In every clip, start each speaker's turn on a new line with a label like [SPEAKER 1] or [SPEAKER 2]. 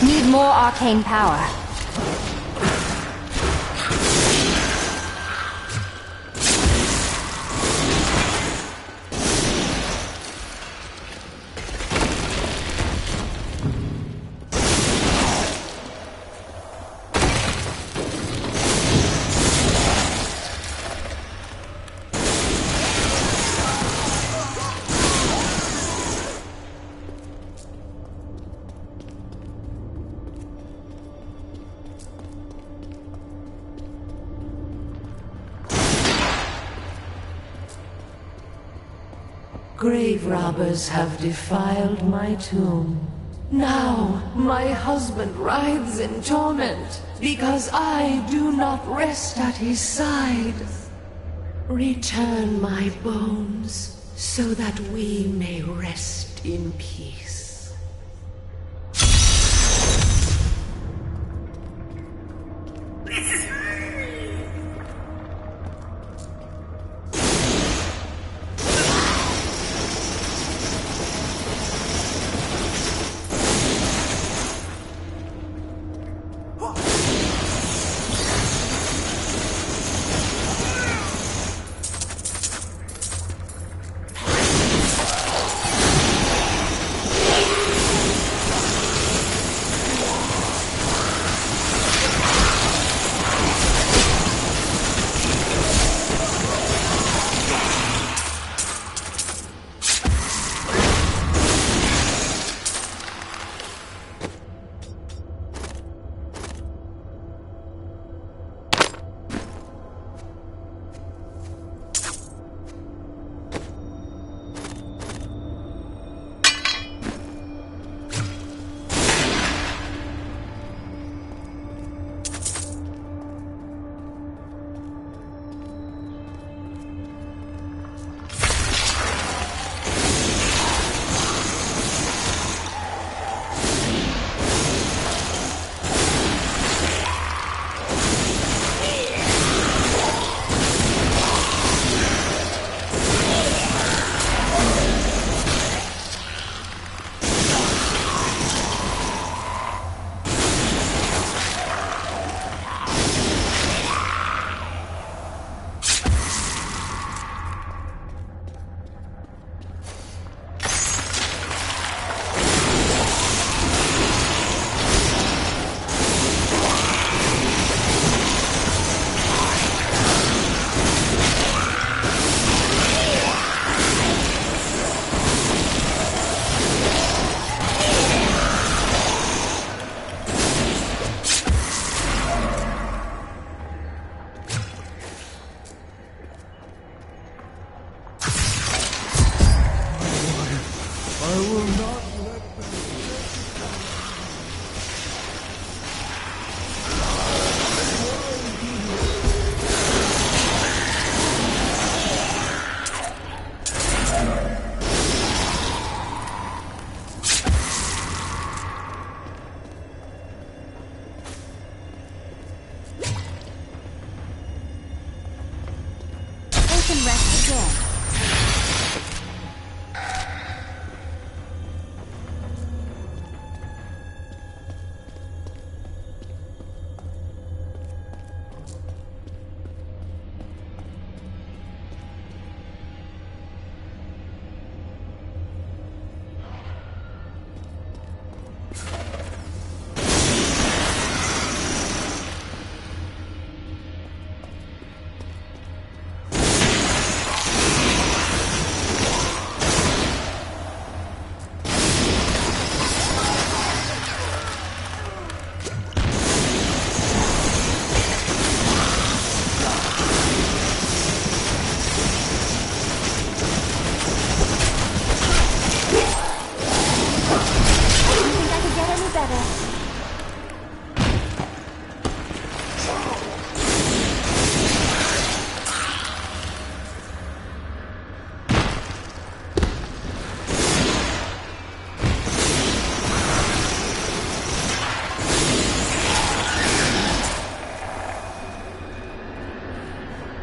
[SPEAKER 1] Need more arcane power.
[SPEAKER 2] Grave robbers have defiled my tomb. Now my husband writhes in torment because I do not rest at his side. Return my bones so that we may rest in peace.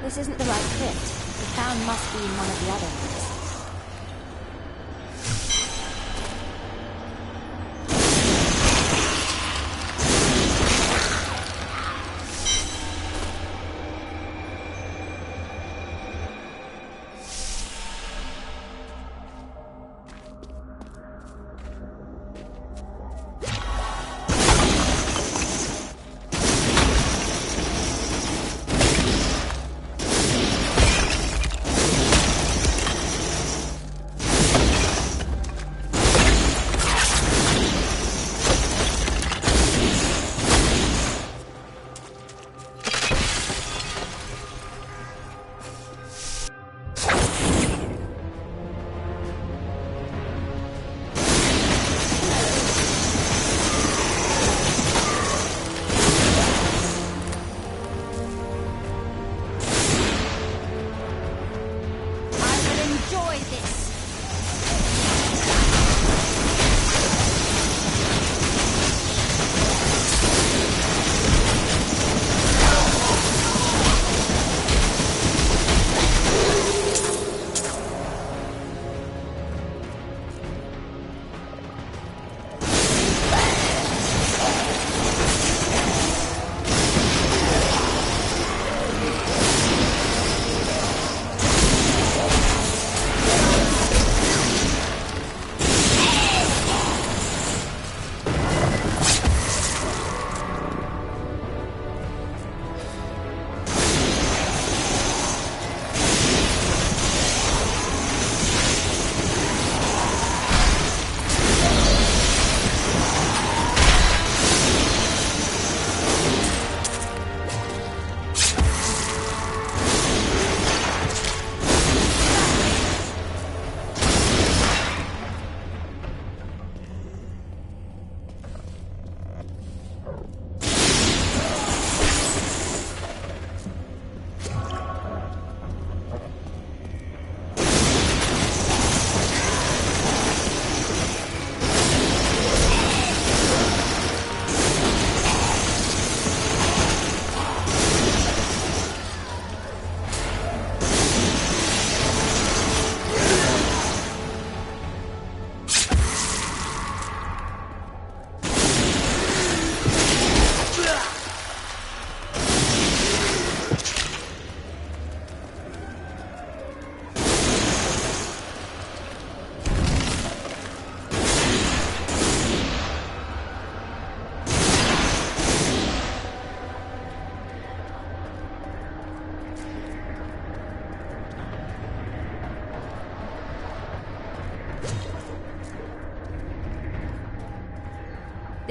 [SPEAKER 1] This isn't the right crypt. The sound must be in one of the other ones.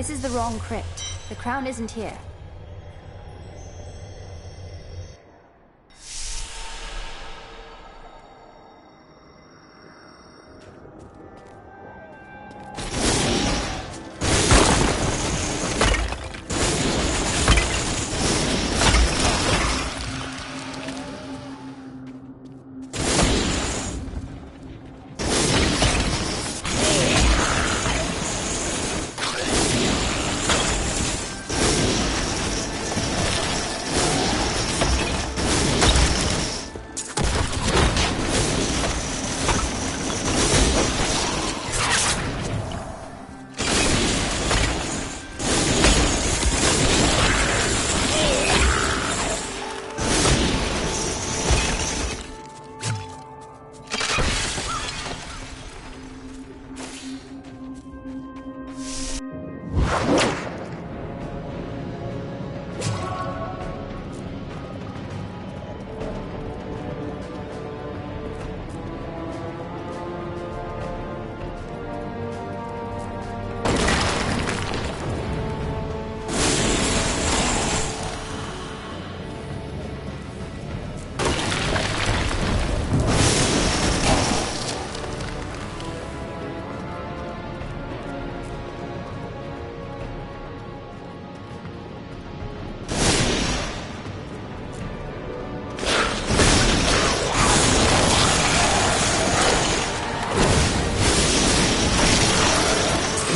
[SPEAKER 1] This is the wrong crypt. The crown isn't here.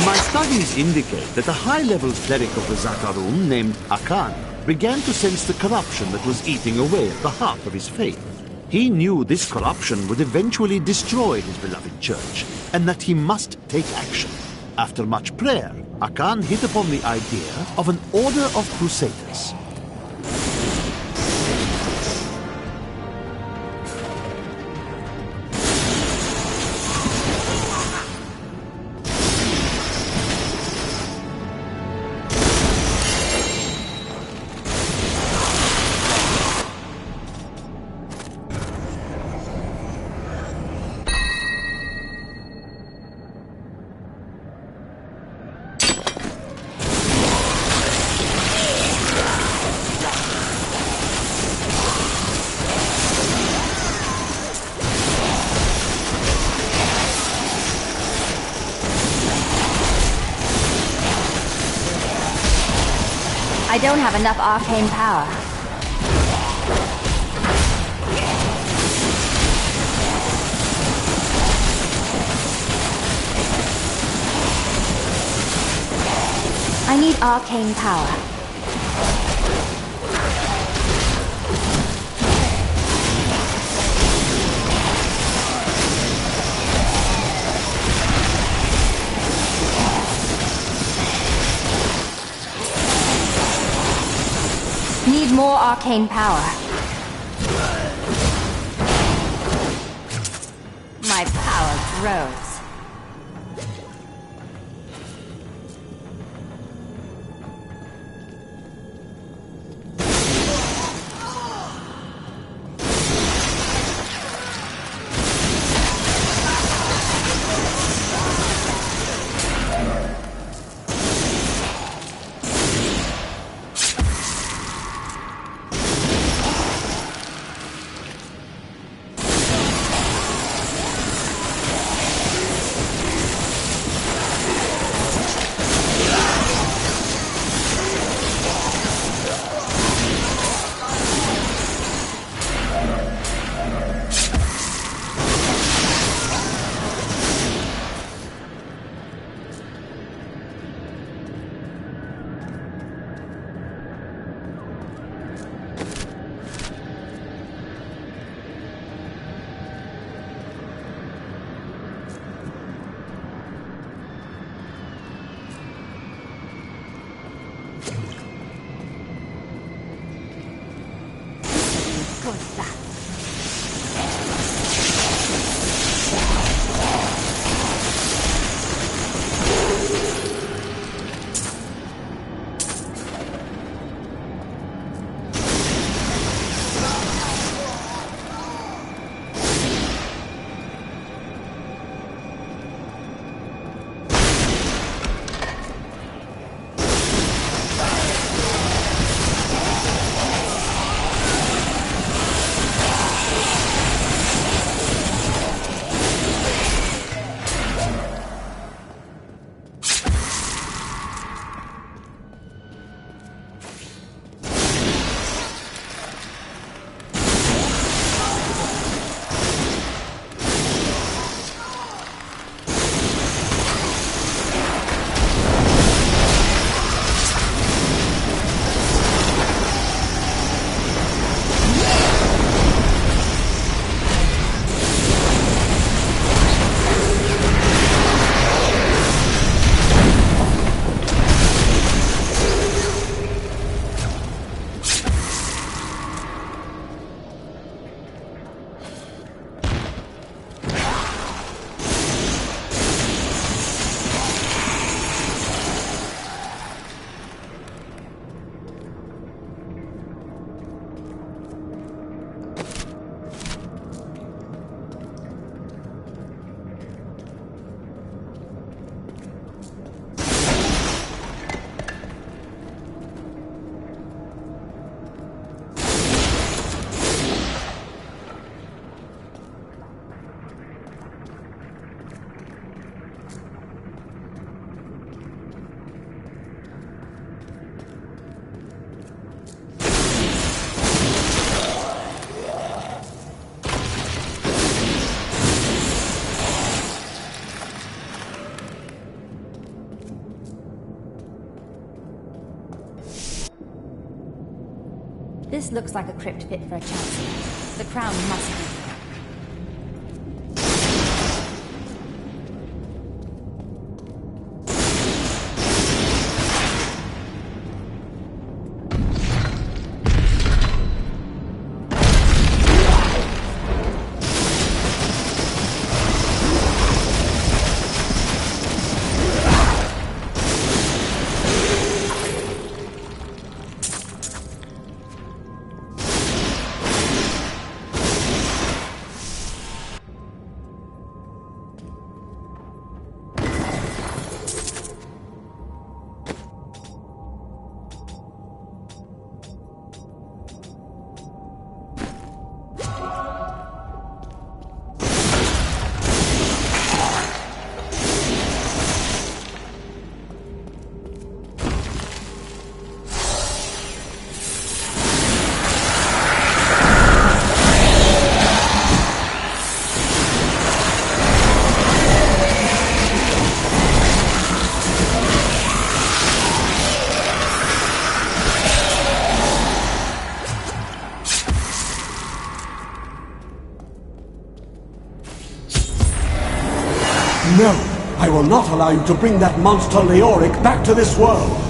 [SPEAKER 3] My studies indicate that a high-level cleric of the Zakarum named Akan began to sense the corruption that was eating away at the heart of his faith. He knew this corruption would eventually destroy his beloved church, and that he must take action. After much prayer, Akan hit upon the idea of an order of crusaders.
[SPEAKER 1] I don't have enough arcane power. I need arcane power. Need more arcane power. My power grows. What's that? This looks like a crypt fit for a chancellor. The crown must be here.
[SPEAKER 4] No! I will not allow you to bring that monster Leoric back to this world!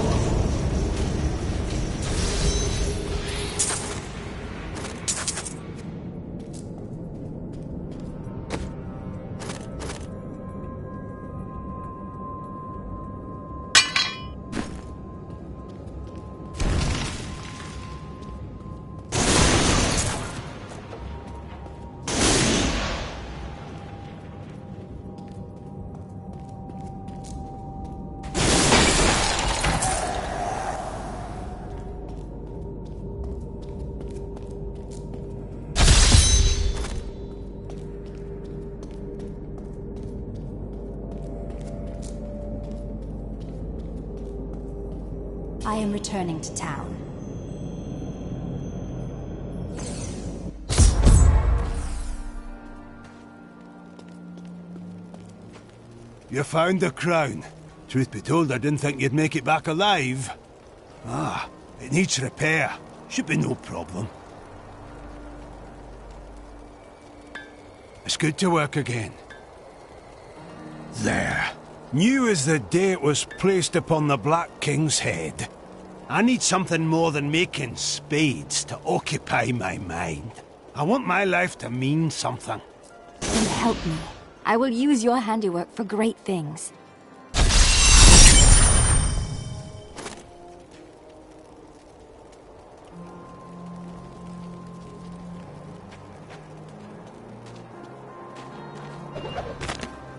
[SPEAKER 1] I am returning to town.
[SPEAKER 5] You found the crown. Truth be told, I didn't think you'd make it back alive. Ah, it needs repair. Should be no problem. It's good to work again. There. New as the day it was placed upon the Black King's head. I need something more than making spades to occupy my mind. I want my life to mean something.
[SPEAKER 1] Then help me. I will use your handiwork for great things.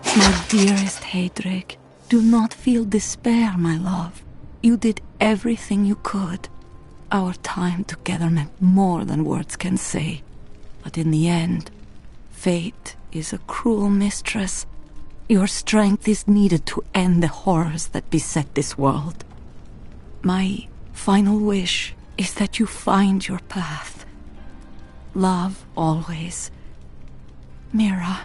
[SPEAKER 2] My dearest Heydrich, do not feel despair, my love. You did everything you could. Our time together meant more than words can say. But in the end, fate is a cruel mistress. Your strength is needed to end the horrors that beset this world. My final wish is that you find your path. Love always. Mira.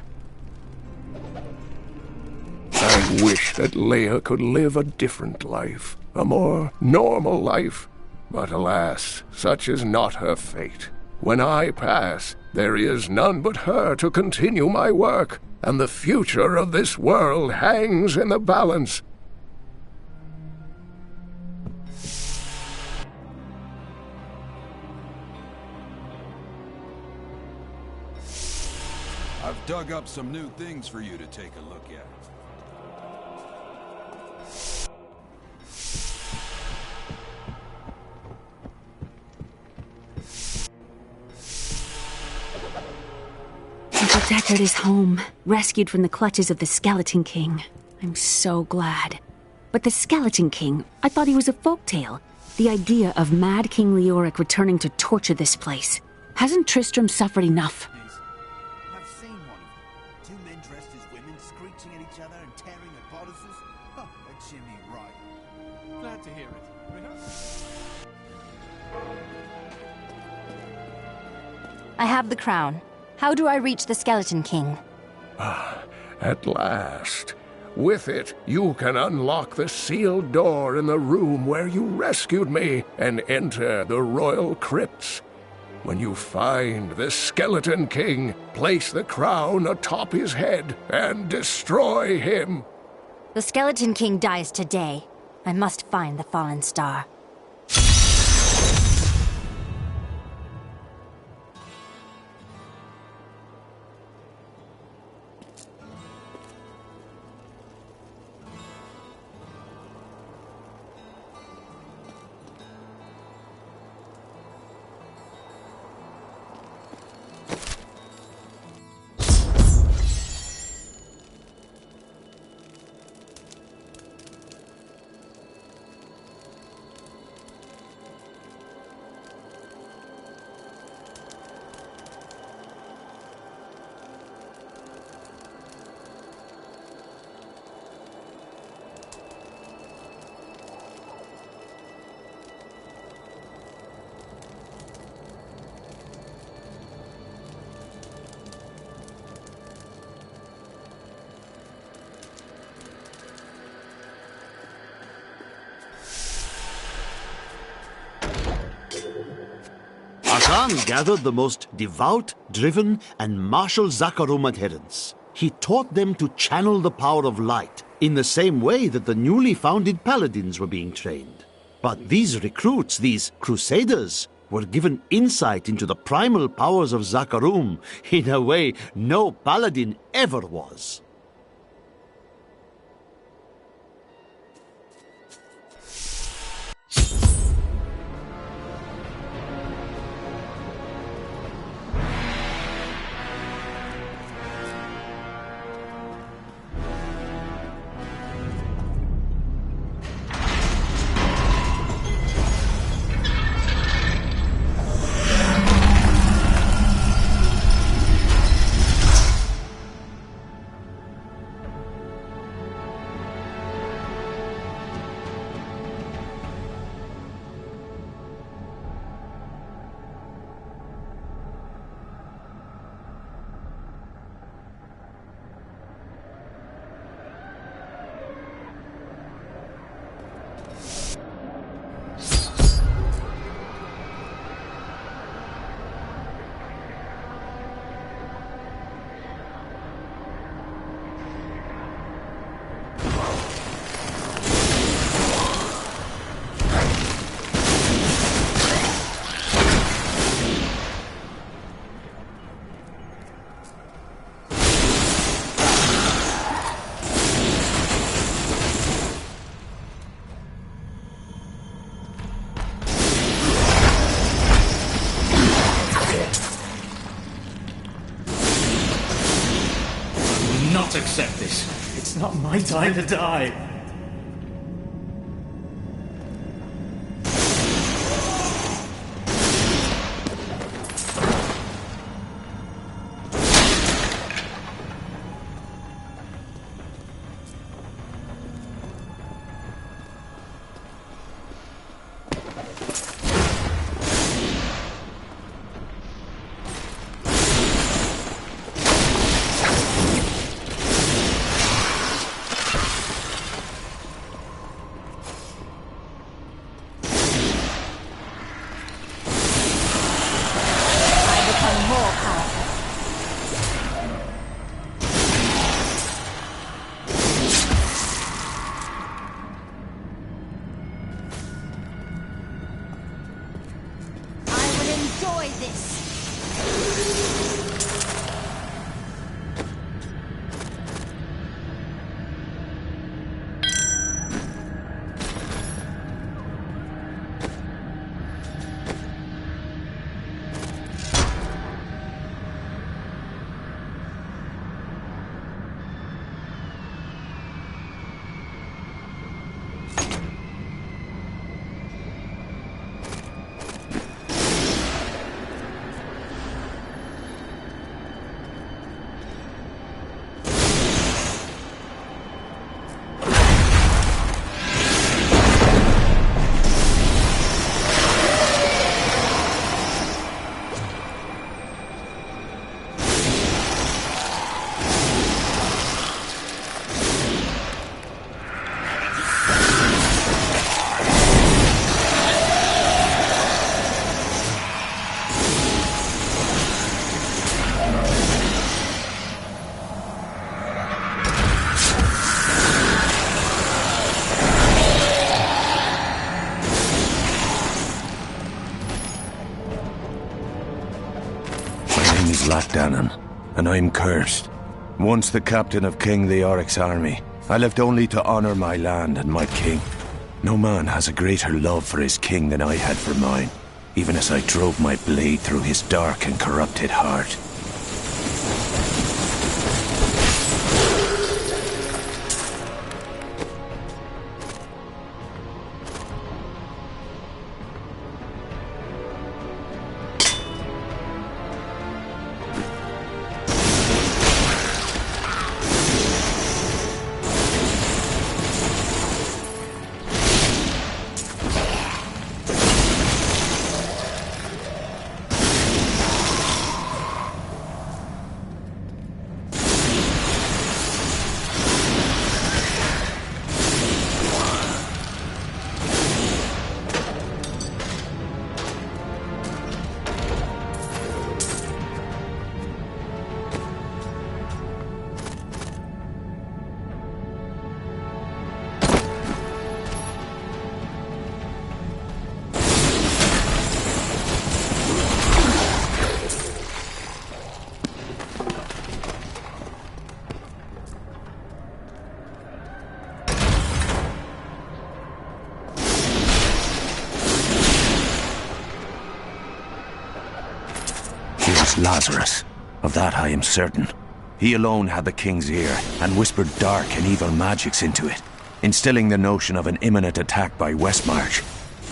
[SPEAKER 6] I wish that Leia could live a different life, a more normal life. But alas, such is not her fate. When I pass, there is none but her to continue my work, and the future of this world hangs in the balance.
[SPEAKER 7] I've dug up some new things for you to take a look at.
[SPEAKER 8] Uncle Deckard is home, rescued from the clutches of the Skeleton King. I'm so glad. But the Skeleton King, I thought he was a folktale. The idea of Mad King Leoric returning to torture this place. Hasn't Tristram suffered enough?
[SPEAKER 9] I've seen one of them. Two men dressed as women, screeching at each other and tearing their bodices. Oh, a chimney right.
[SPEAKER 10] Glad to hear it.
[SPEAKER 1] I have the crown. How do I reach the Skeleton King?
[SPEAKER 6] At last. With it, you can unlock the sealed door in the room where you rescued me and enter the royal crypts. When you find the Skeleton King, place the crown atop his head and destroy him.
[SPEAKER 1] The Skeleton King dies today. I must find the fallen star.
[SPEAKER 3] Akan gathered the most devout, driven, and martial Zakarum adherents. He taught them to channel the power of light in the same way that the newly founded paladins were being trained. But these recruits, these crusaders, were given insight into the primal powers of Zakarum in a way no paladin ever was.
[SPEAKER 10] Not accept this. It's not my time to die.
[SPEAKER 11] Blackdannon, and I'm cursed. Once the captain of King Leoric's army, I left only to honor my land and my king. No man has a greater love for his king than I had for mine, even as I drove my blade through his dark and corrupted heart. Lazarus. Of that I am certain. He alone had the king's ear, and whispered dark and evil magics into it, instilling the notion of an imminent attack by Westmarch.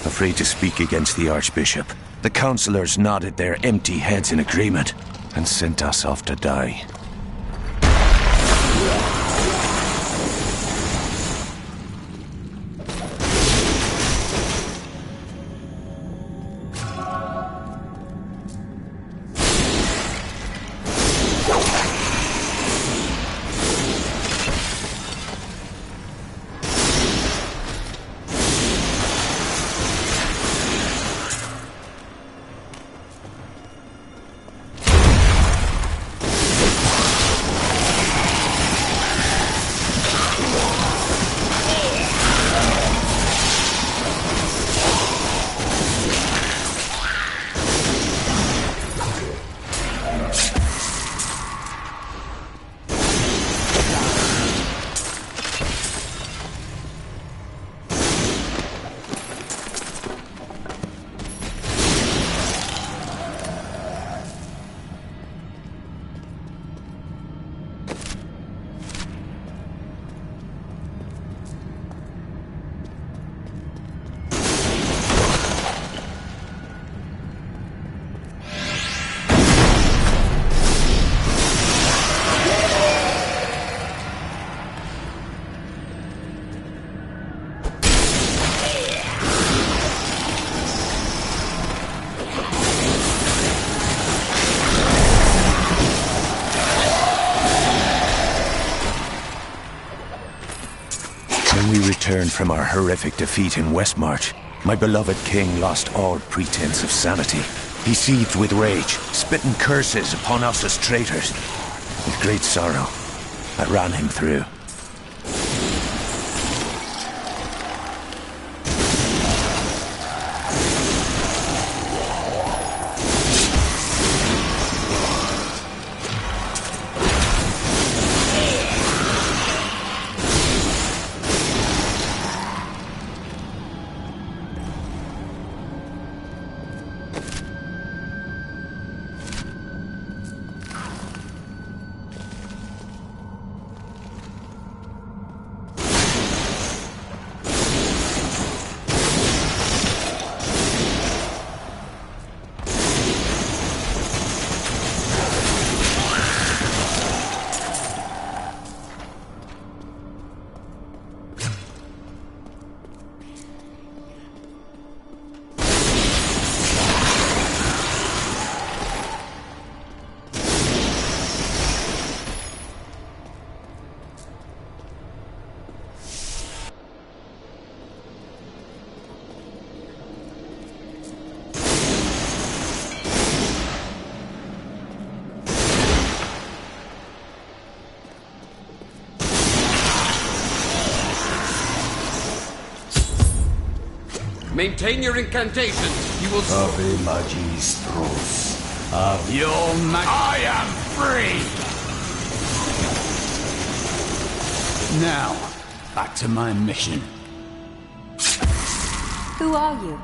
[SPEAKER 11] Afraid to speak against the Archbishop, the councillors nodded their empty heads in agreement, and sent us off to die. Returned from our horrific defeat in Westmarch, my beloved king lost all pretense of sanity. He seethed with rage, spitting curses upon us as traitors. With great sorrow, I ran him through.
[SPEAKER 12] Maintain your incantations. You will...
[SPEAKER 4] Ave Magistros.
[SPEAKER 10] Of your
[SPEAKER 9] I am free!
[SPEAKER 10] Now, back to my mission.
[SPEAKER 1] Who are you?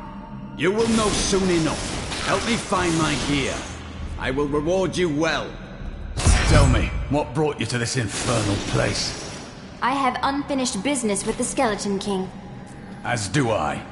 [SPEAKER 10] You will know soon enough. Help me find my gear. I will reward you well. Tell me, what brought you to this infernal place?
[SPEAKER 1] I have unfinished business with the Skeleton King.
[SPEAKER 10] As do I.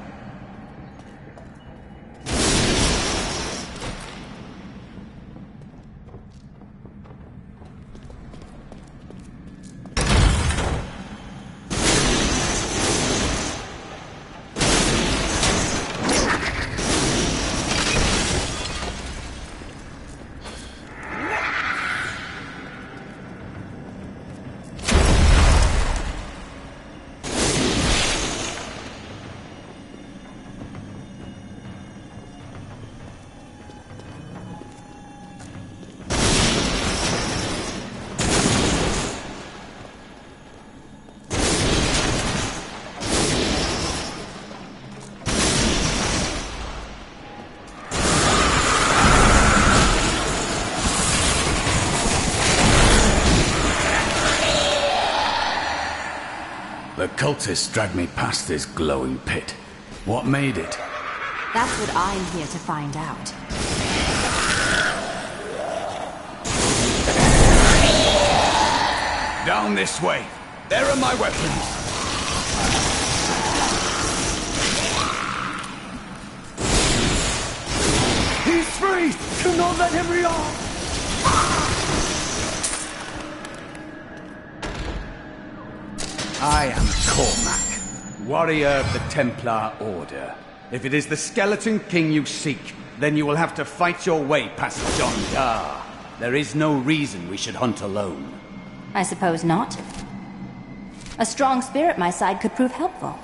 [SPEAKER 10] The cultists dragged me past this glowing pit. What made it?
[SPEAKER 1] That's what I'm here to find out.
[SPEAKER 10] Down this way. There are my weapons.
[SPEAKER 4] He's free! Do not let him rearm!
[SPEAKER 10] I am Cormac, warrior of the Templar Order. If it is the Skeleton King you seek, then you will have to fight your way past John Dar. There is no reason we should hunt alone.
[SPEAKER 1] I suppose not. A strong spirit at my side could prove helpful.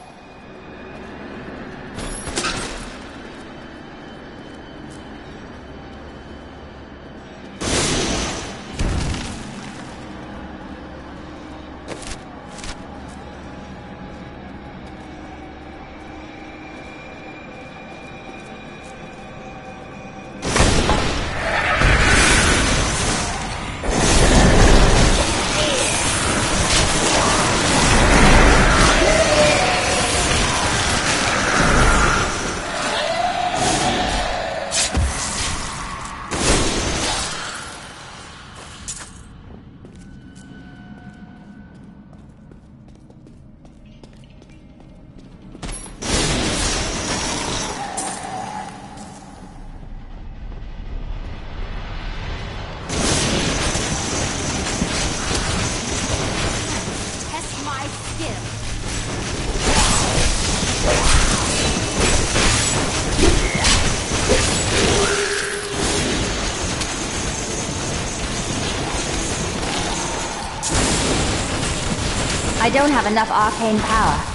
[SPEAKER 1] I don't have enough arcane power.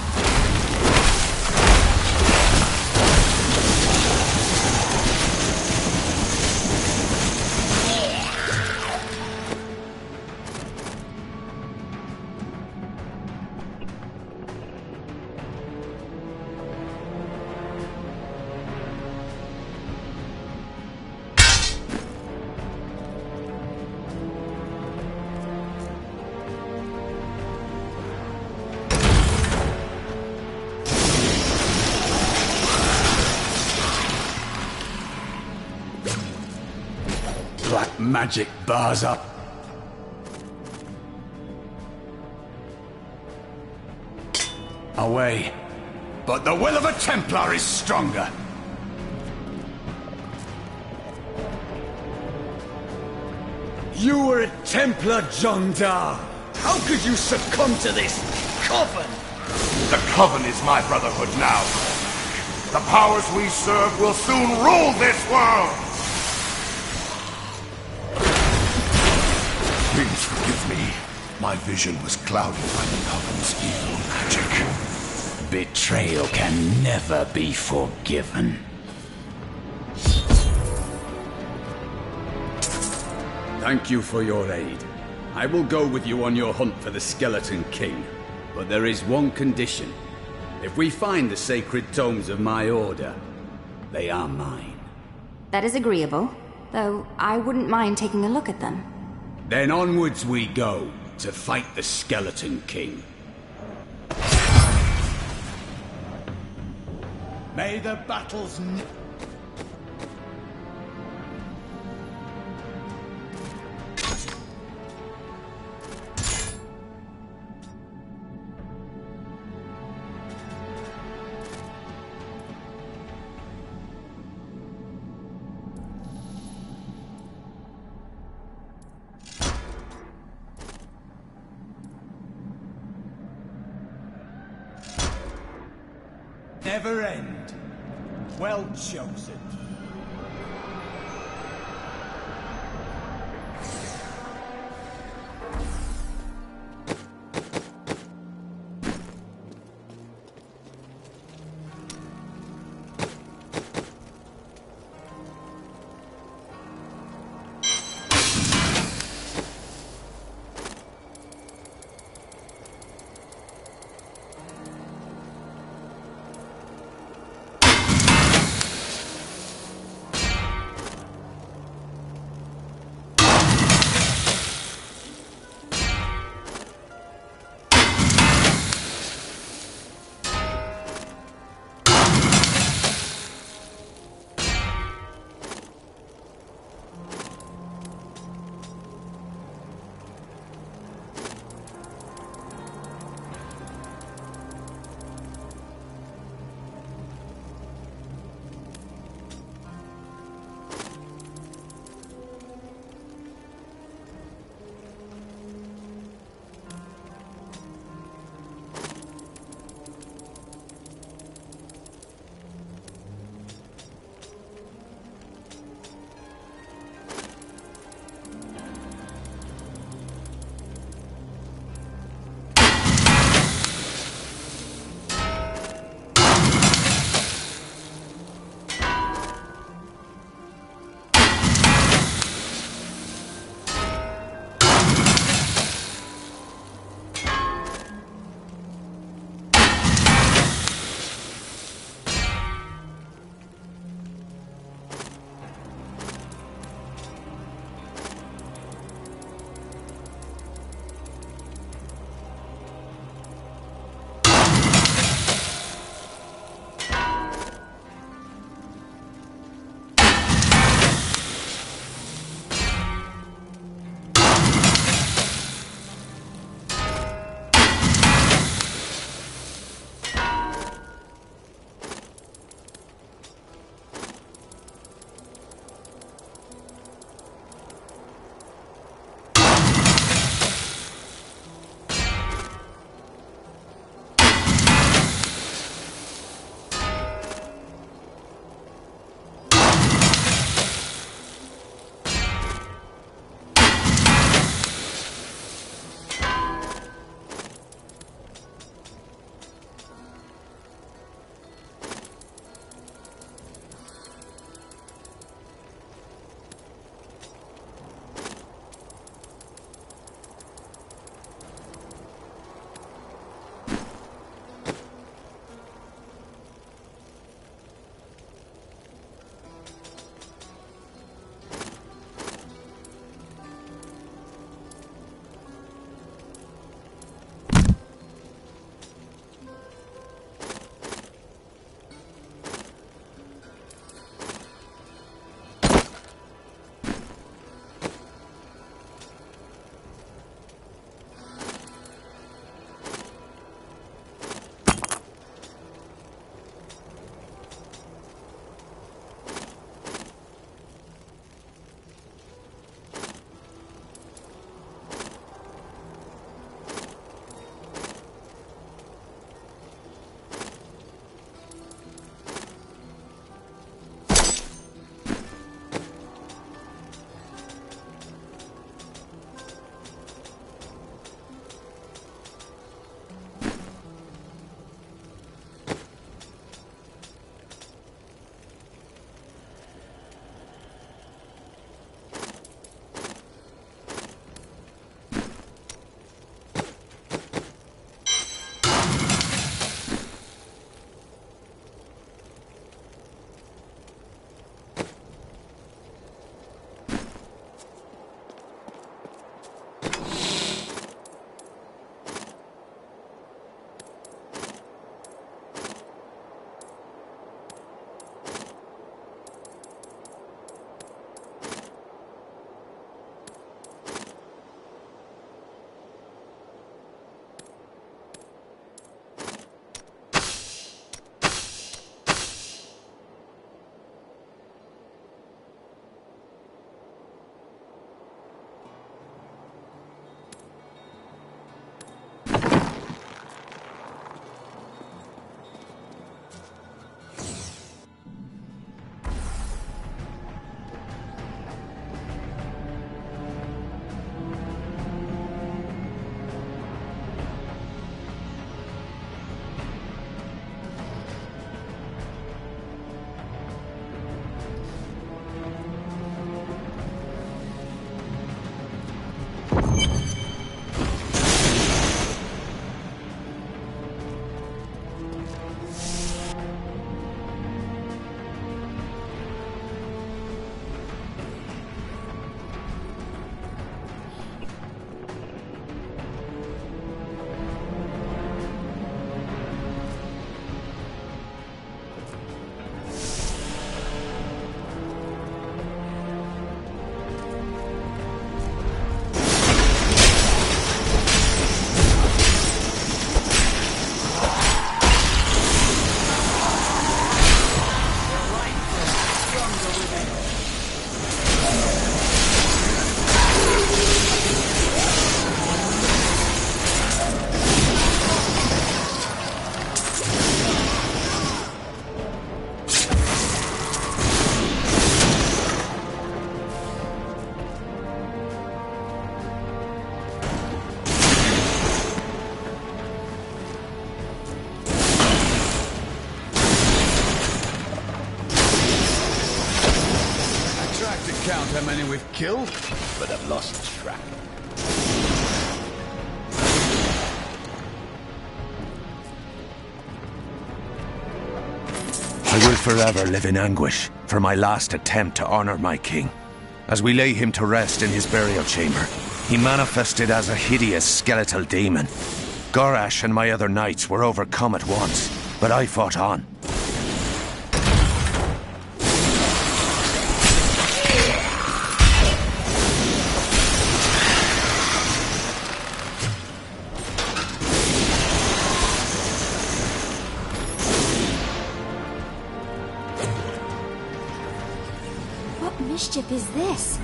[SPEAKER 10] Black magic bars up. Away. But the will of a Templar is stronger. You were a Templar, John Dar. How could you succumb to this coven?
[SPEAKER 6] The coven is my brotherhood now. The powers we serve will soon rule this world! Please forgive me. My vision was clouded by the coven's evil magic.
[SPEAKER 10] Betrayal can never be forgiven. Thank you for your aid. I will go with you on your hunt for the Skeleton King. But there is one condition. If we find the sacred tomes of my order, they are mine.
[SPEAKER 1] That is agreeable. though I wouldn't mind taking a look at them.
[SPEAKER 10] Then onwards we go, to fight the Skeleton King. May the battles... never end. Well chosen.
[SPEAKER 7] Count how many we've killed, but I've lost track.
[SPEAKER 11] I will forever live in anguish for my last attempt to honor my king. As we lay him to rest in his burial chamber, he manifested as a hideous skeletal demon. Gorash and my other knights were overcome at once, but I fought on.
[SPEAKER 1] What mischief is this?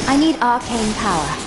[SPEAKER 1] I need arcane power.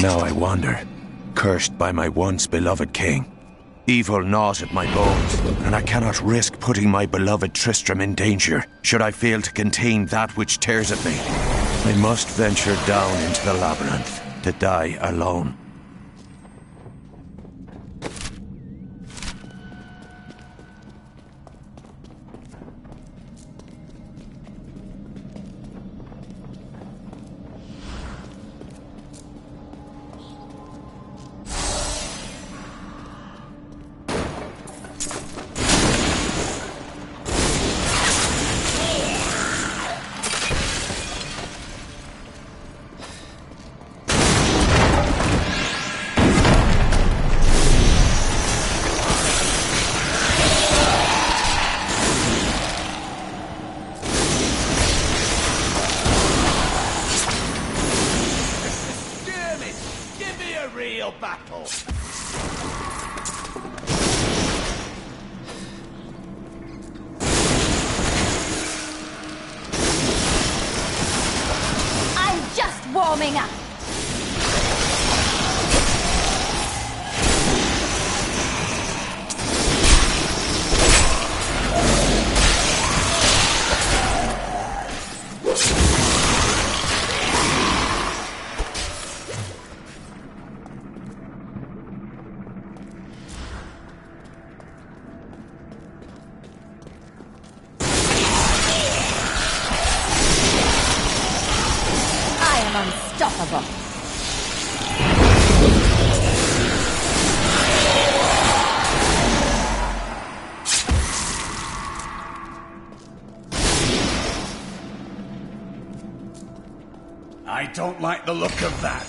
[SPEAKER 11] Now I wander, cursed by my once beloved king. Evil gnaws at my bones, and I cannot risk putting my beloved Tristram in danger, should I fail to contain that which tears at me. I must venture down into the labyrinth, to die alone.
[SPEAKER 9] real battle!
[SPEAKER 1] I'm just warming up. Unstoppable.
[SPEAKER 10] I don't like the look of that.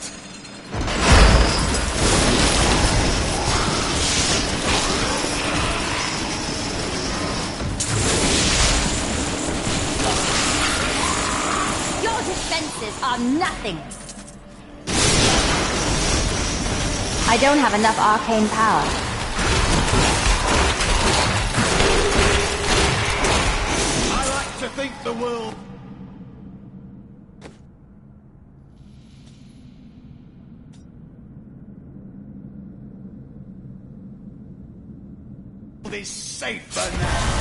[SPEAKER 1] Your defenses are nothing. I don't have enough arcane power.
[SPEAKER 9] I like to think the world is safer now.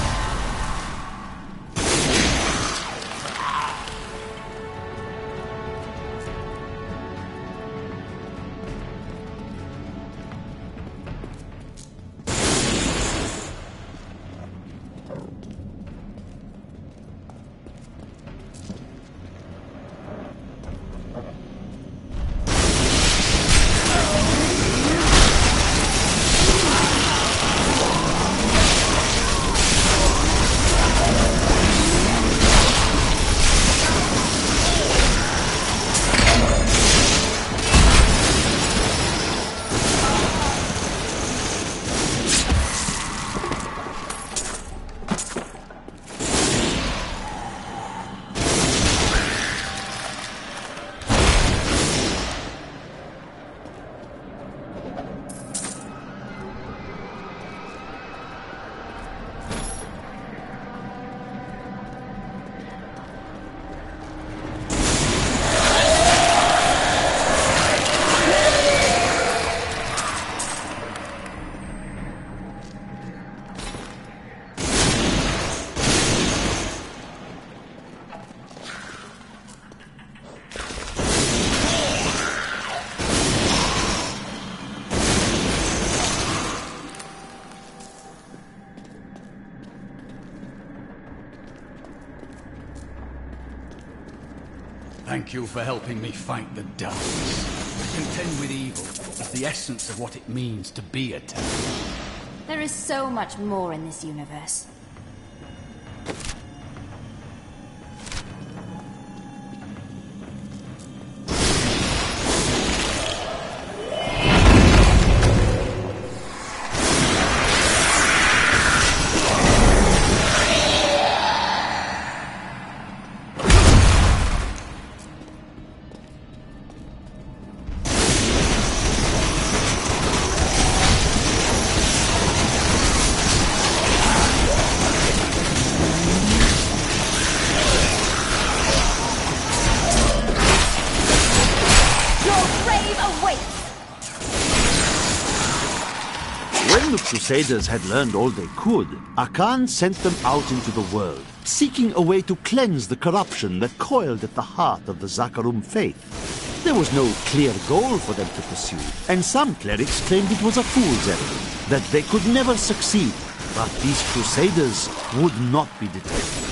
[SPEAKER 10] Thank you for helping me fight the darkness. To contend with evil is the essence of what it means to be a Templar.
[SPEAKER 1] There is so much more in this universe.
[SPEAKER 3] When the Crusaders had learned all they could, Akan sent them out into the world, seeking a way to cleanse the corruption that coiled at the heart of the Zakarum faith. There was no clear goal for them to pursue, and some clerics claimed it was a fool's errand, that they could never succeed. But these Crusaders would not be deterred.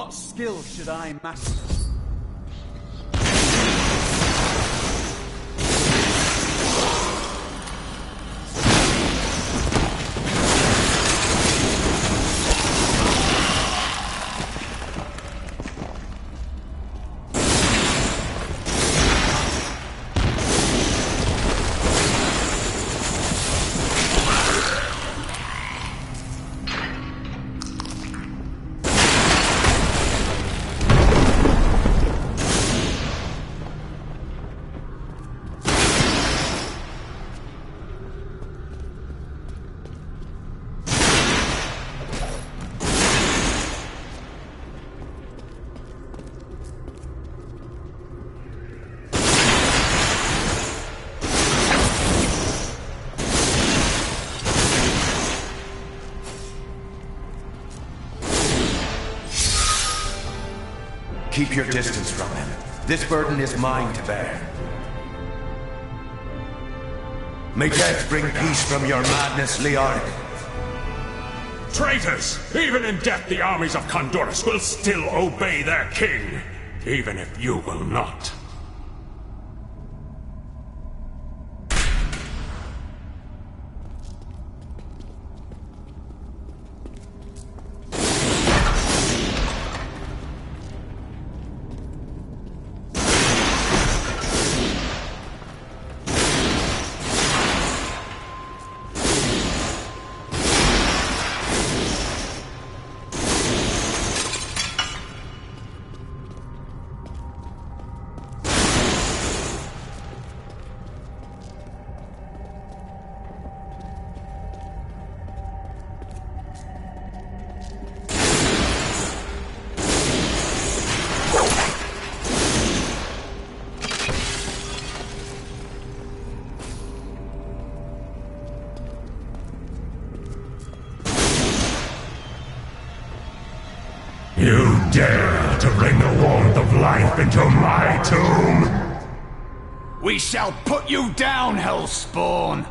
[SPEAKER 10] What skill should I master?
[SPEAKER 11] Keep your distance from him. This burden is mine to bear. May death bring peace from your madness, Leoric.
[SPEAKER 12] Traitors! Even in death, the armies of Condorus will still obey their king, even if you will not. You dare to bring the warmth of life into my tomb?
[SPEAKER 10] We shall put you down, Hellspawn!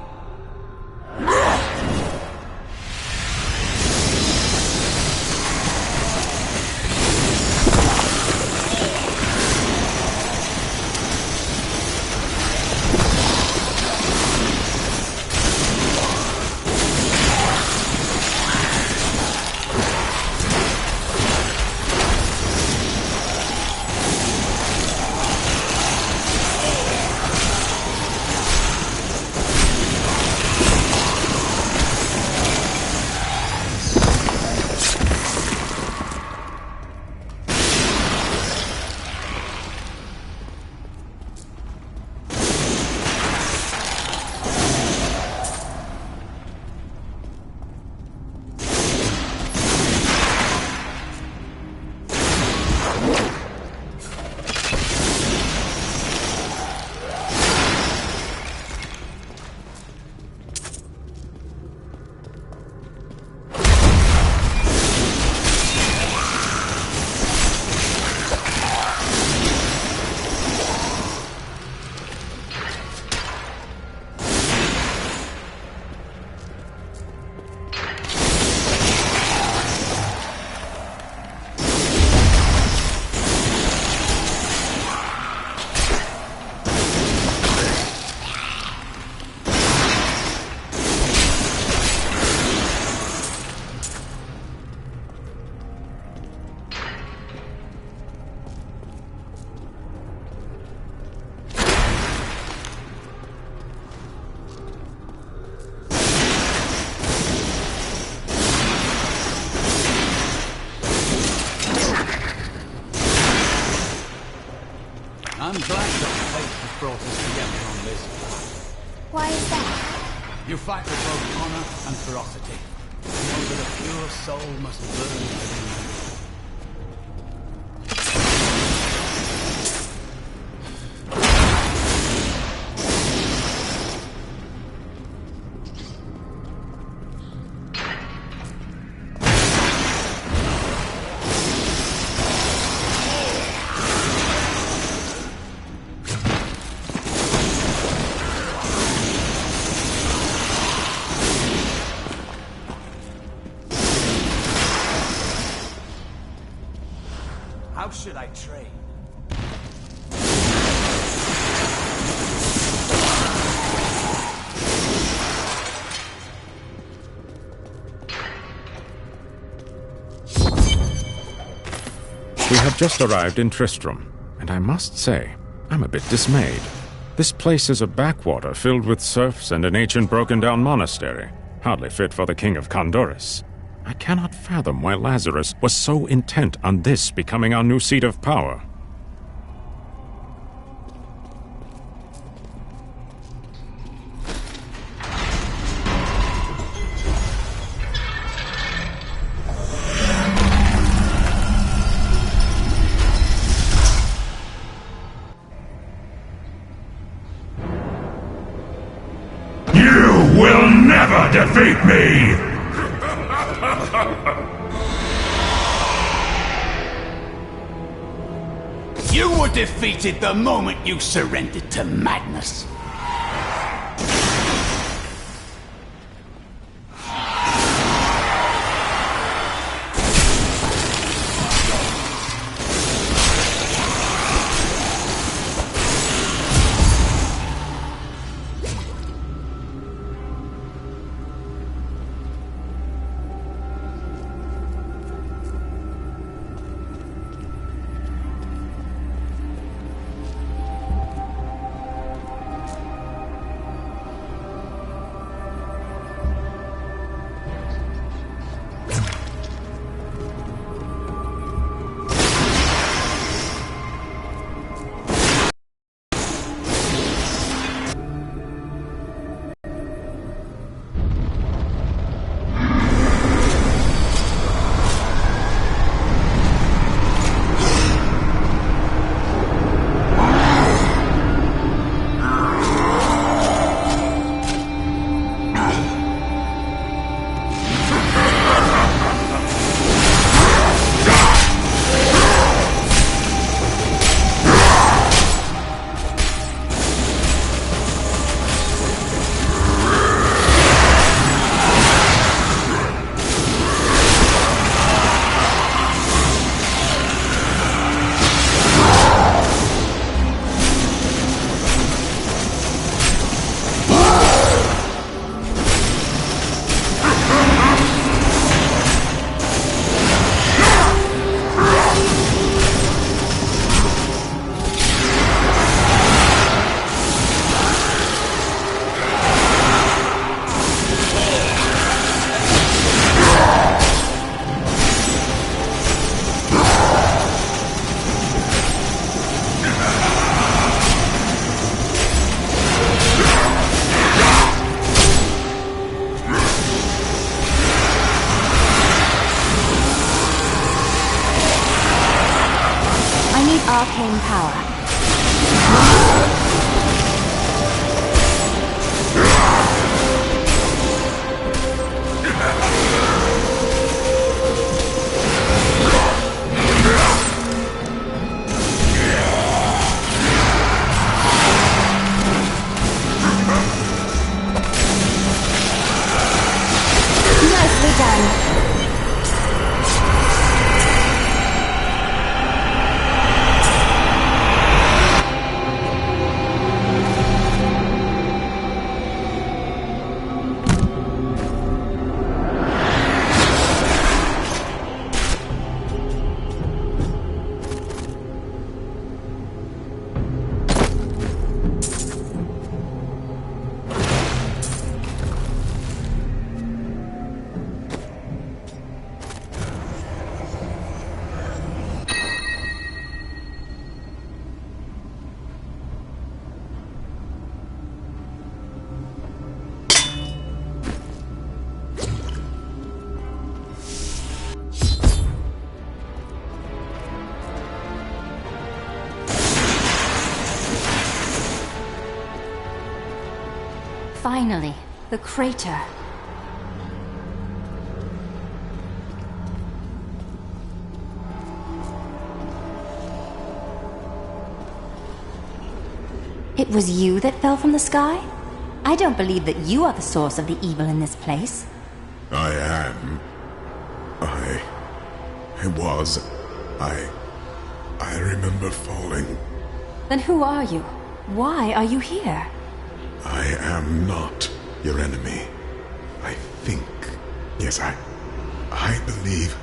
[SPEAKER 10] I'm glad that fate has brought us together on this.
[SPEAKER 1] Why is that?
[SPEAKER 10] You fight with both honor and ferocity. You know that a pure soul must burn within you. How should I train?
[SPEAKER 12] We have just arrived in Tristram, and I must say, I'm a bit dismayed. This place is a backwater filled with serfs and an ancient broken-down monastery, hardly fit for the King of Condorus. I cannot fathom why Lazarus was so intent on this becoming our new seat of power. You will never defeat me!
[SPEAKER 10] You were defeated the moment you surrendered to madness.
[SPEAKER 1] Arcane power. Nicely done. Finally, the crater. It was you that fell from the sky? I don't believe that you are the source of the evil in this place.
[SPEAKER 13] I am. I I remember falling.
[SPEAKER 1] Then who are you? Why are you here?
[SPEAKER 13] I am not your enemy. I think... Yes, I believe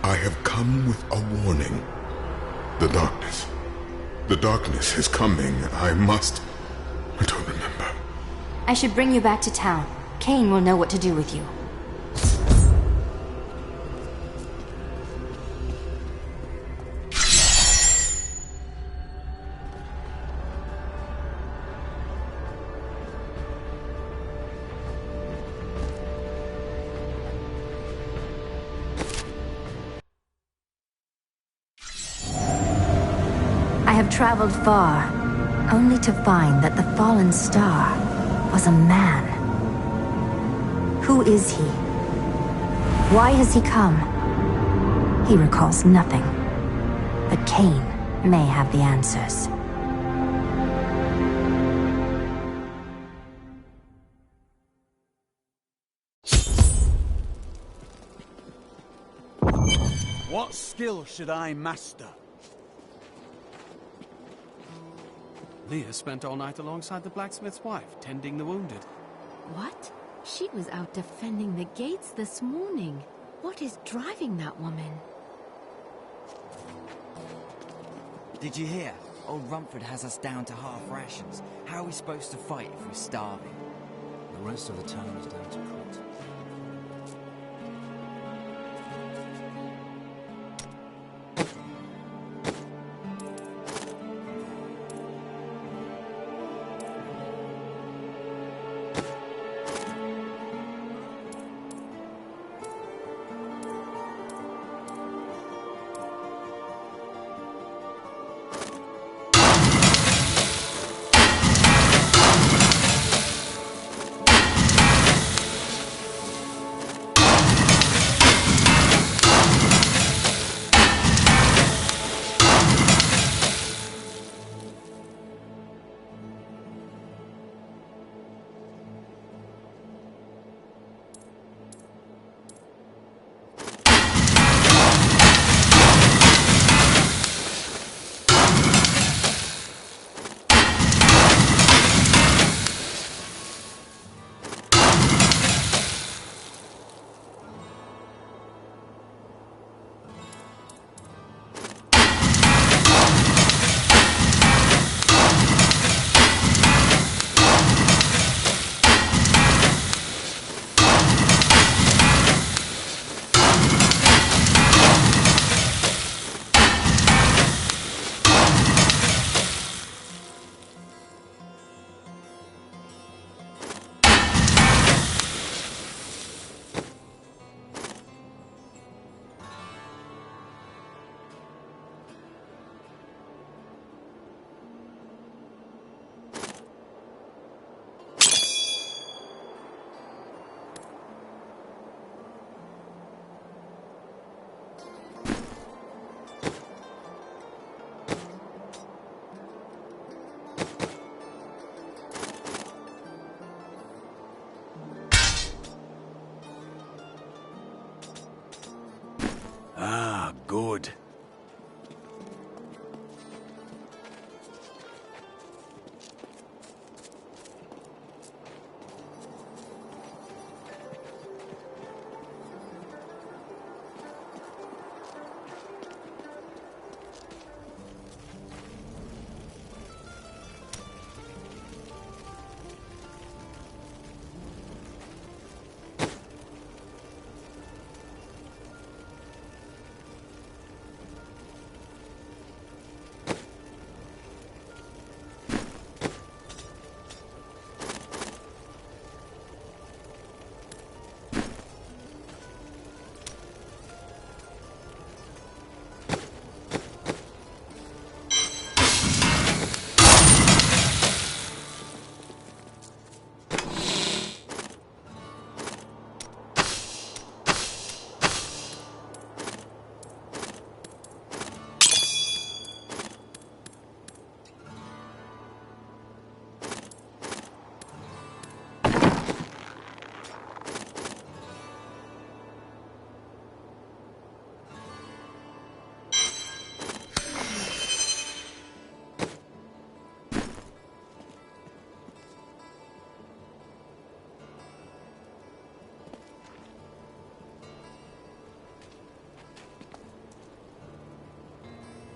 [SPEAKER 13] I have come with a warning. The darkness. The darkness is coming. I don't remember.
[SPEAKER 1] I should bring you back to town. Cain will know what to do with you. I have traveled far, only to find that the fallen star was a man. Who is he? Why has he come? He recalls nothing, but Cain may have the answers.
[SPEAKER 10] What skill should I master?
[SPEAKER 14] Leah spent all night alongside the blacksmith's wife, tending the wounded.
[SPEAKER 8] What? She was out defending the gates this morning. What is driving that woman?
[SPEAKER 15] Did you hear? Old Rumford has us down to half rations. How are we supposed to fight if we're starving?
[SPEAKER 16] The rest of the town is down to court.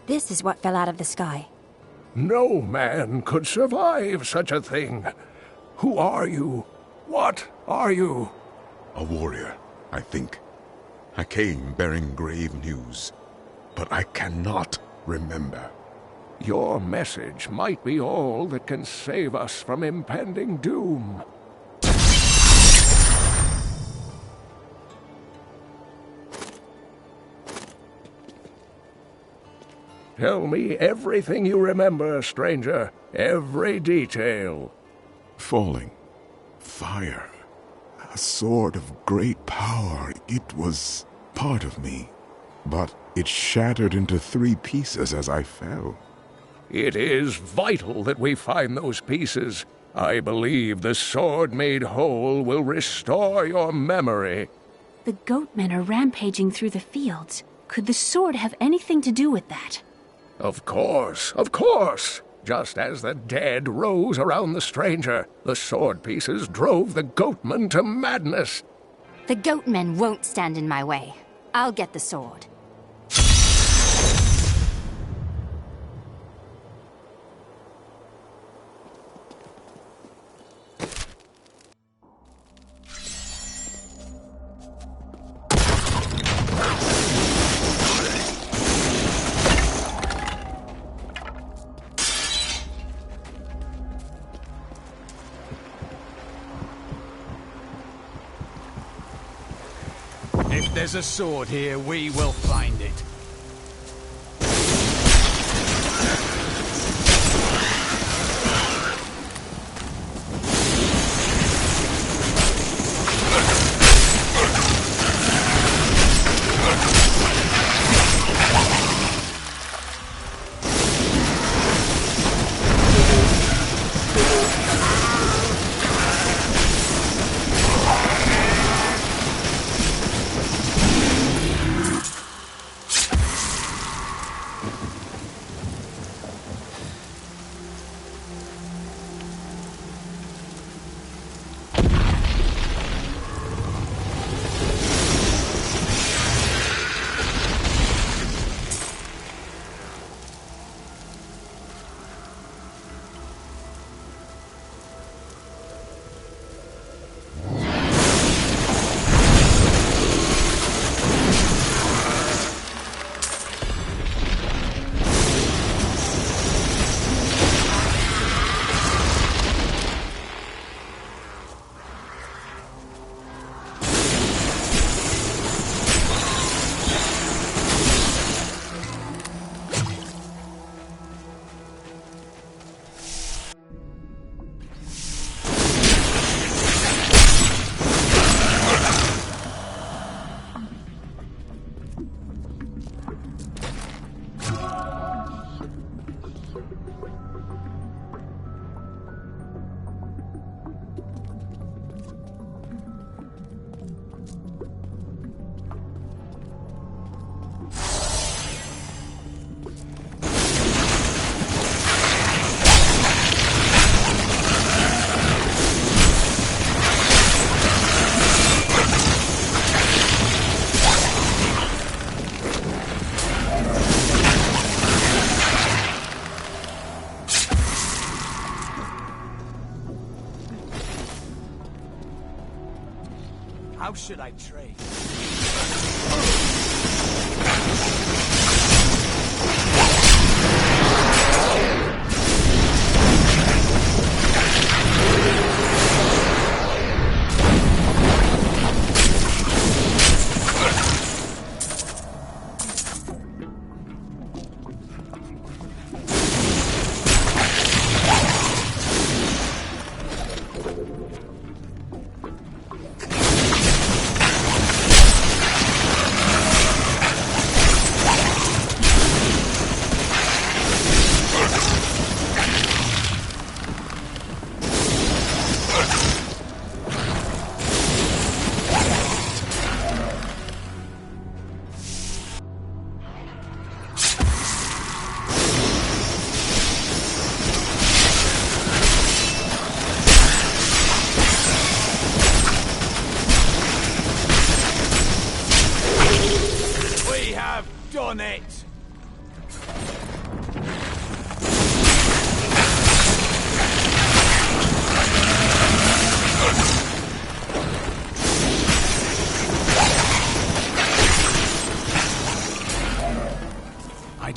[SPEAKER 17] This is what fell out of the sky.
[SPEAKER 6] No man could survive such a thing. Who are you? What are you?
[SPEAKER 13] A warrior, I think. I came bearing grave news, but I cannot remember.
[SPEAKER 6] Your message might be all that can save us from impending doom. Tell me everything you remember, stranger. Every detail.
[SPEAKER 13] Falling. Fire. A sword of great power. It was part of me. But it shattered into 3 pieces as I fell.
[SPEAKER 6] It is vital that we find those pieces. I believe the sword made whole will restore your memory.
[SPEAKER 8] The goatmen are rampaging through the fields. Could the sword have anything to do with that?
[SPEAKER 6] Of course, of course! Just as the dead rose around the stranger, the sword pieces drove the goatmen to madness.
[SPEAKER 17] The goatmen won't stand in my way. I'll get the sword.
[SPEAKER 10] If there's a sword here, we will find it. How should I trade? Done it!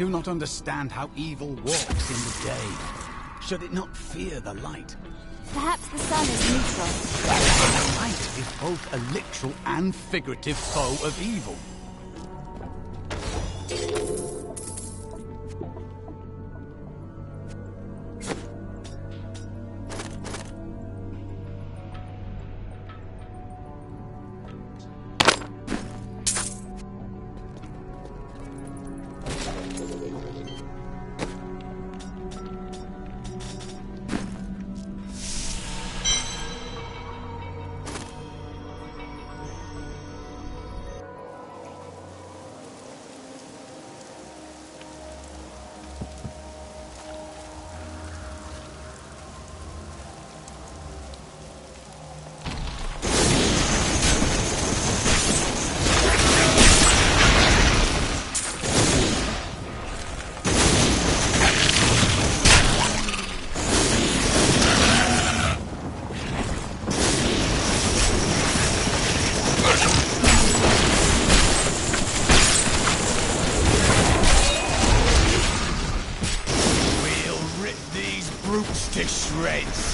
[SPEAKER 10] do not understand how evil walks in the day. Should it not fear the light?
[SPEAKER 17] Perhaps the sun is neutral.
[SPEAKER 10] The light is both a literal and figurative foe of evil. To shreds.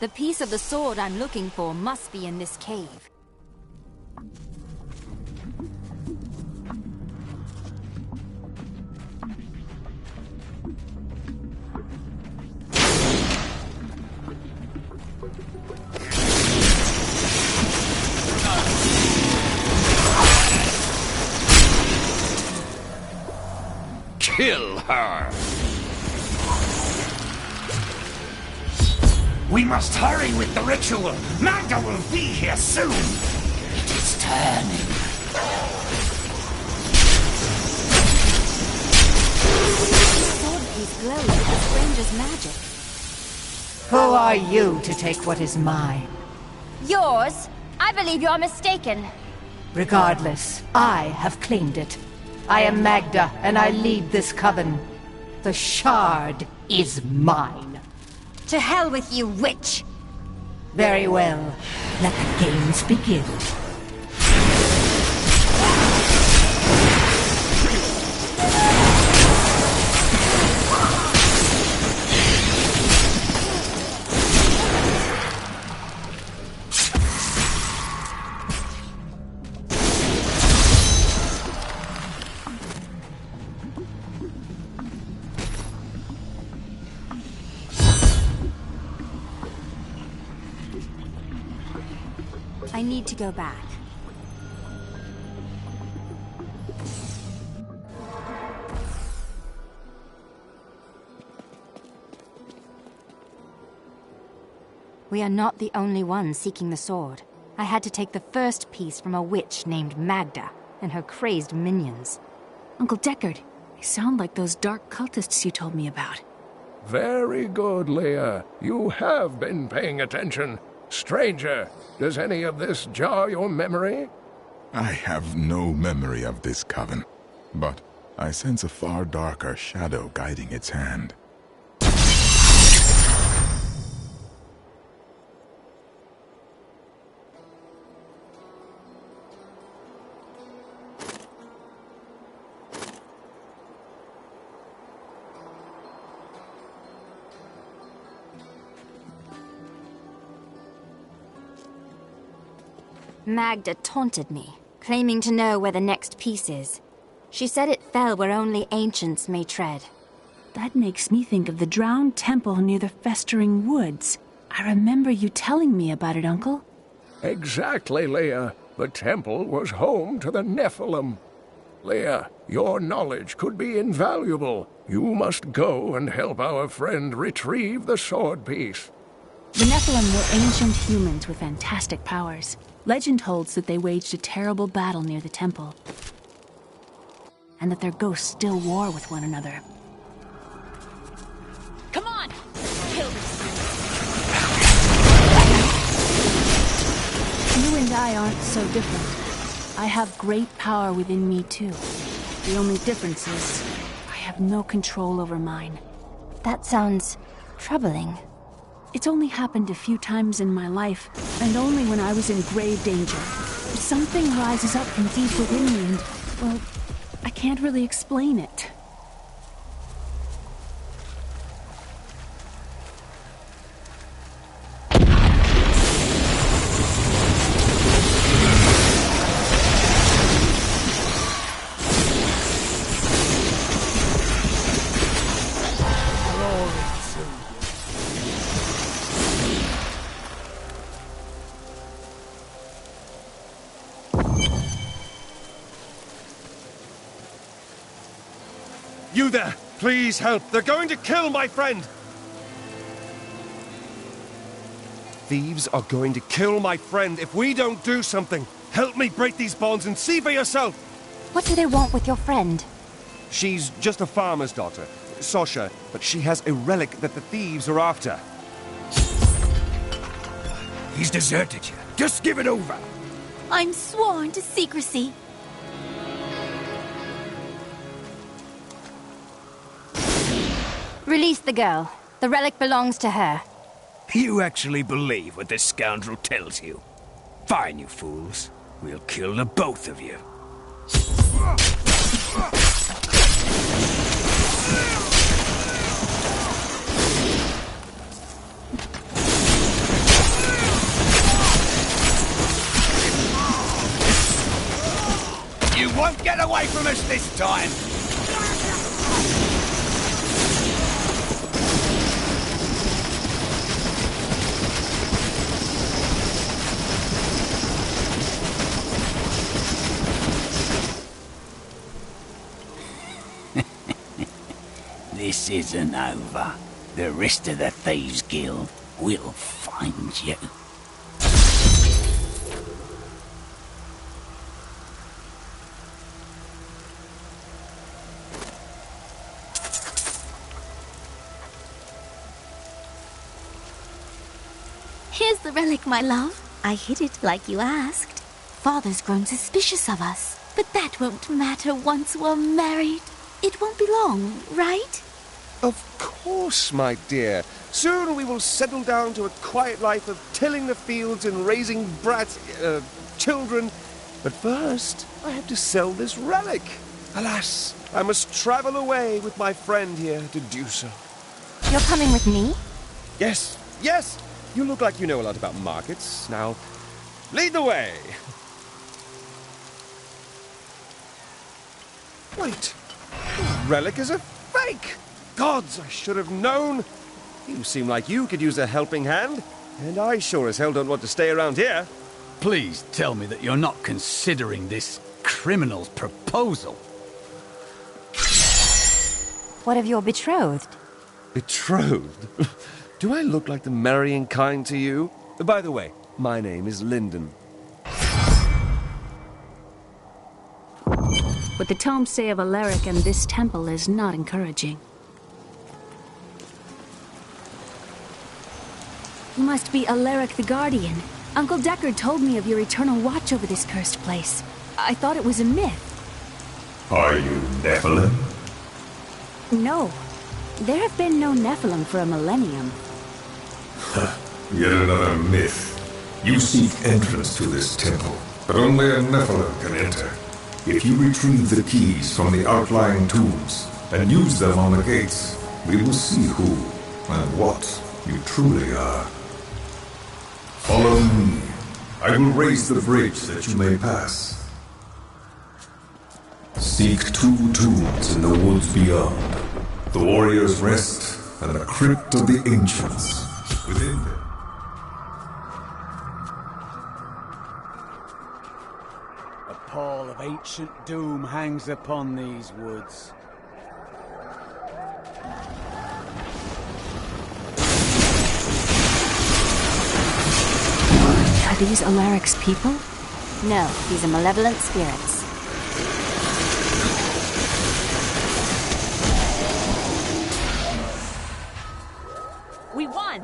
[SPEAKER 17] The piece of the sword I'm looking for must be in this cave.
[SPEAKER 11] Kill her!
[SPEAKER 18] We must hurry with the ritual. Magda will be here soon. It is turning.
[SPEAKER 17] The sword piece glows with the stranger's magic.
[SPEAKER 2] Who are you to take what is mine?
[SPEAKER 17] Yours? I believe you're mistaken.
[SPEAKER 2] Regardless, I have claimed it. I am Magda, and I lead this coven. The shard is mine.
[SPEAKER 17] To hell with you, witch!
[SPEAKER 2] Very well. Let the games begin.
[SPEAKER 17] I need to go back. We are not the only ones seeking the sword. I had to take the first piece from a witch named Magda and her crazed minions.
[SPEAKER 8] Uncle Deckard, they sound like those dark cultists you told me about.
[SPEAKER 6] Very good, Leah. You have been paying attention. Stranger, does any of this jar your memory?
[SPEAKER 13] I have no memory of this coven, but I sense a far darker shadow guiding its hand.
[SPEAKER 17] Magda taunted me, claiming to know where the next piece is. She said it fell where only ancients may tread.
[SPEAKER 8] That makes me think of the drowned temple near the festering woods. I remember you telling me about it, Uncle.
[SPEAKER 6] Exactly, Leah. The temple was home to the Nephilim. Leah, your knowledge could be invaluable. You must go and help our friend retrieve the sword piece.
[SPEAKER 8] The Nephilim were ancient humans with fantastic powers. Legend holds that they waged a terrible battle near the temple, and that their ghosts still war with one another.
[SPEAKER 17] Come on! Kill this!
[SPEAKER 8] You and I aren't so different. I have great power within me, too. The only difference is, I have no control over mine.
[SPEAKER 17] That sounds troubling.
[SPEAKER 8] It's only happened a few times in my life, and only when I was in grave danger. Something rises up from deep within me and, well, I can't really explain it.
[SPEAKER 5] You there! Please help! They're going to kill my friend! Thieves are going to kill my friend if we don't do something. Help me break these bonds and see for yourself!
[SPEAKER 17] What do they want with your friend?
[SPEAKER 5] She's just a farmer's daughter, Sasha, but she has a relic that the thieves are after.
[SPEAKER 18] He's deserted you. Just give it over.
[SPEAKER 17] I'm sworn to secrecy. Release the girl. The relic belongs to her.
[SPEAKER 18] You actually believe what this scoundrel tells you? Fine, you fools. We'll kill the both of you.
[SPEAKER 10] away from us this time!
[SPEAKER 18] This isn't over. The rest of the Thieves Guild will find you.
[SPEAKER 19] Here's the relic, my love. I hid it like you asked. Father's grown suspicious of us, but that won't matter once we're married. It won't be long, right?
[SPEAKER 20] Of course, my dear. Soon we will settle down to a quiet life of tilling the fields and raising children. But first, I have to sell this relic. Alas, I must travel away with my friend here to do so.
[SPEAKER 17] You're coming with me?
[SPEAKER 20] Yes, yes! You look like you know a lot about markets. Now, lead the way! Wait! The relic is a fake! Gods, I should have known! You seem like you could use a helping hand, and I sure as hell don't want to stay around here.
[SPEAKER 10] Please tell me that you're not considering this criminal's proposal.
[SPEAKER 17] What of your betrothed?
[SPEAKER 20] Betrothed? Do I look like the marrying kind to you? By the way, my name is Lyndon.
[SPEAKER 8] What the tomes say of Alaric and this temple is not encouraging. You must be Alaric the Guardian. Uncle Deckard told me of your eternal watch over this cursed place. I thought it was a myth.
[SPEAKER 13] Are you Nephilim?
[SPEAKER 8] No. There have been no Nephilim for a millennium.
[SPEAKER 13] Yet another myth. You seek entrance to this temple, but only a Nephilim can enter. If you retrieve the keys from the outlying tombs and use them on the gates, we will see who and what you truly are. Follow me. I will raise the bridge that you may pass. Seek 2 tombs in the woods beyond. The warrior's rest and the crypt of the ancients within them.
[SPEAKER 10] A pall of ancient doom hangs upon these woods.
[SPEAKER 8] Are these Alaric's people?
[SPEAKER 17] No, these are malevolent spirits.
[SPEAKER 19] We won!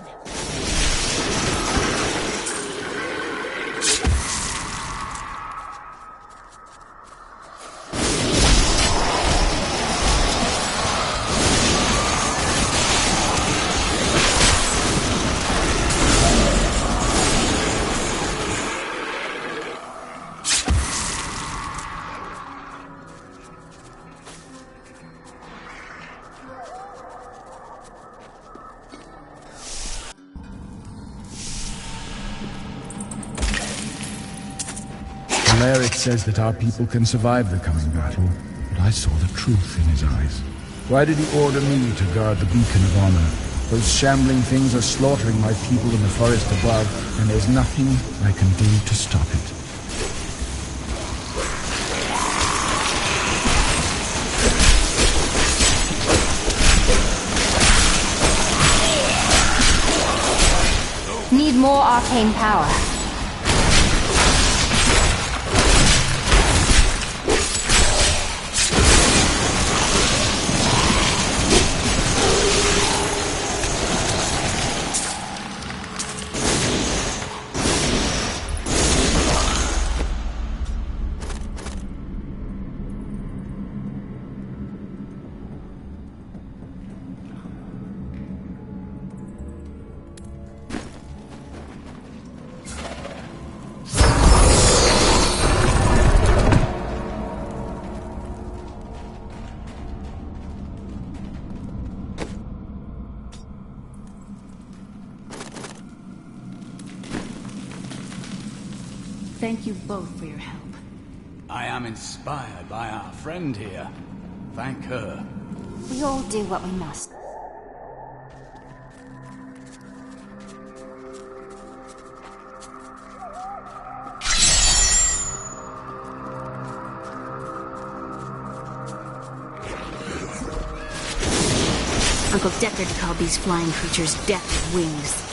[SPEAKER 21] Alaric says that our people can survive the coming battle, but I saw the truth in his eyes. Why did he order me to guard the beacon of honor? Those shambling things are slaughtering my people in the forest above, and there's nothing I can do to stop it.
[SPEAKER 17] Need more arcane power.
[SPEAKER 8] Thank you both for your help.
[SPEAKER 10] I am inspired by our friend here. Thank her.
[SPEAKER 17] We all do what we must.
[SPEAKER 8] Uncle Deckard called these flying creatures Death Wings.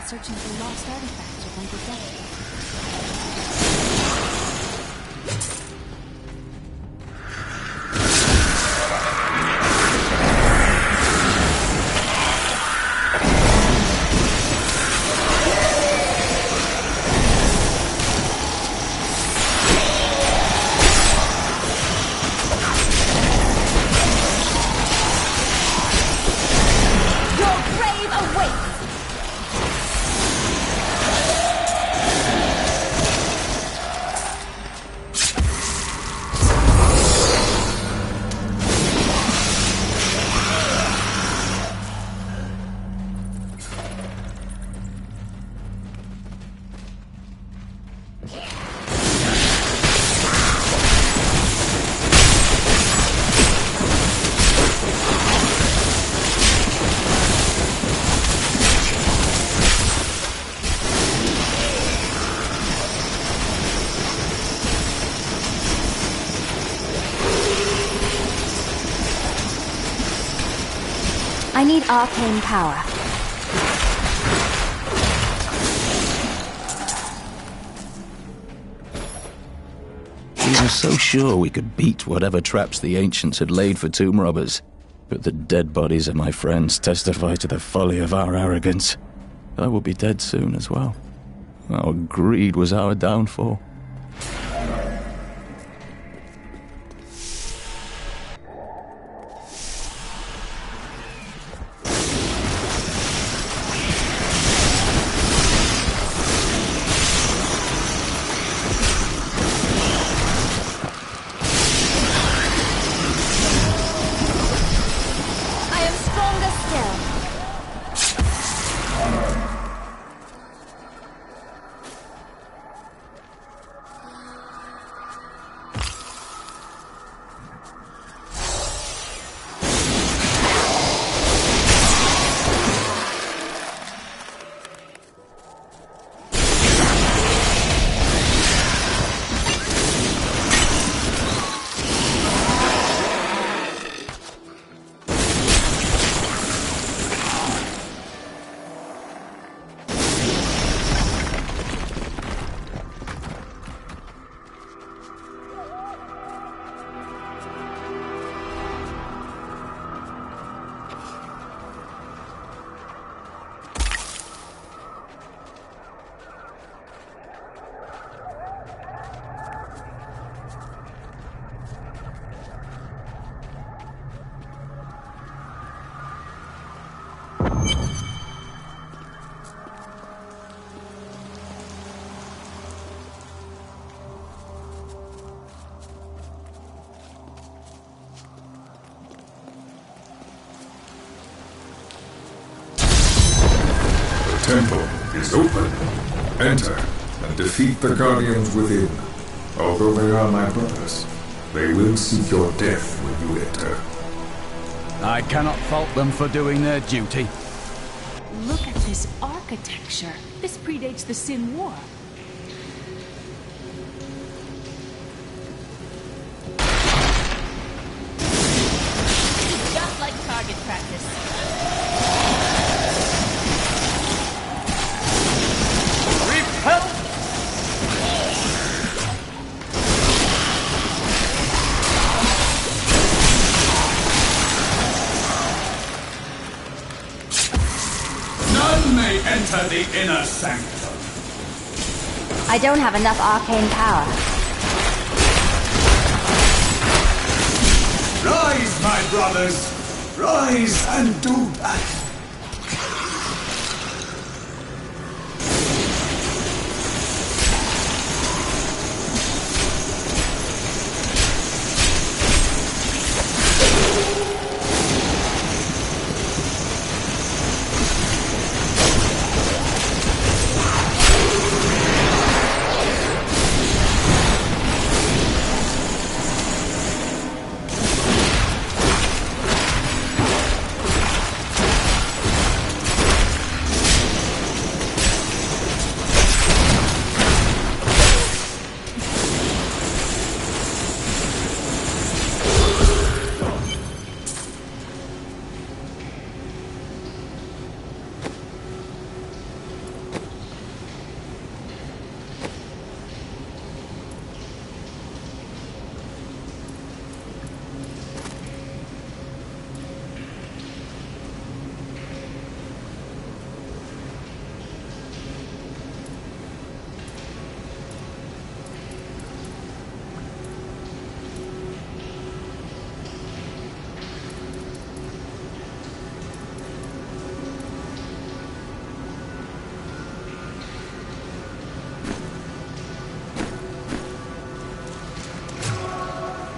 [SPEAKER 17] Searching for lost artifacts of Uncle Deckard. I need arcane power.
[SPEAKER 4] We were so sure we could beat whatever traps the ancients had laid for tomb robbers. But the dead bodies of my friends testify to the folly of our arrogance. I will be dead soon as well. Our greed was our downfall.
[SPEAKER 13] Temple is open. Enter and defeat the guardians within. Although they are my brothers, they will seek your death when you enter.
[SPEAKER 10] I cannot fault them for doing their duty.
[SPEAKER 8] Look at this architecture. This predates the Sin War.
[SPEAKER 22] Just like target practice.
[SPEAKER 10] Repel!
[SPEAKER 7] None may enter the inner sanctum.
[SPEAKER 17] I don't have enough arcane power.
[SPEAKER 7] Rise, my brothers! Rise and do battle!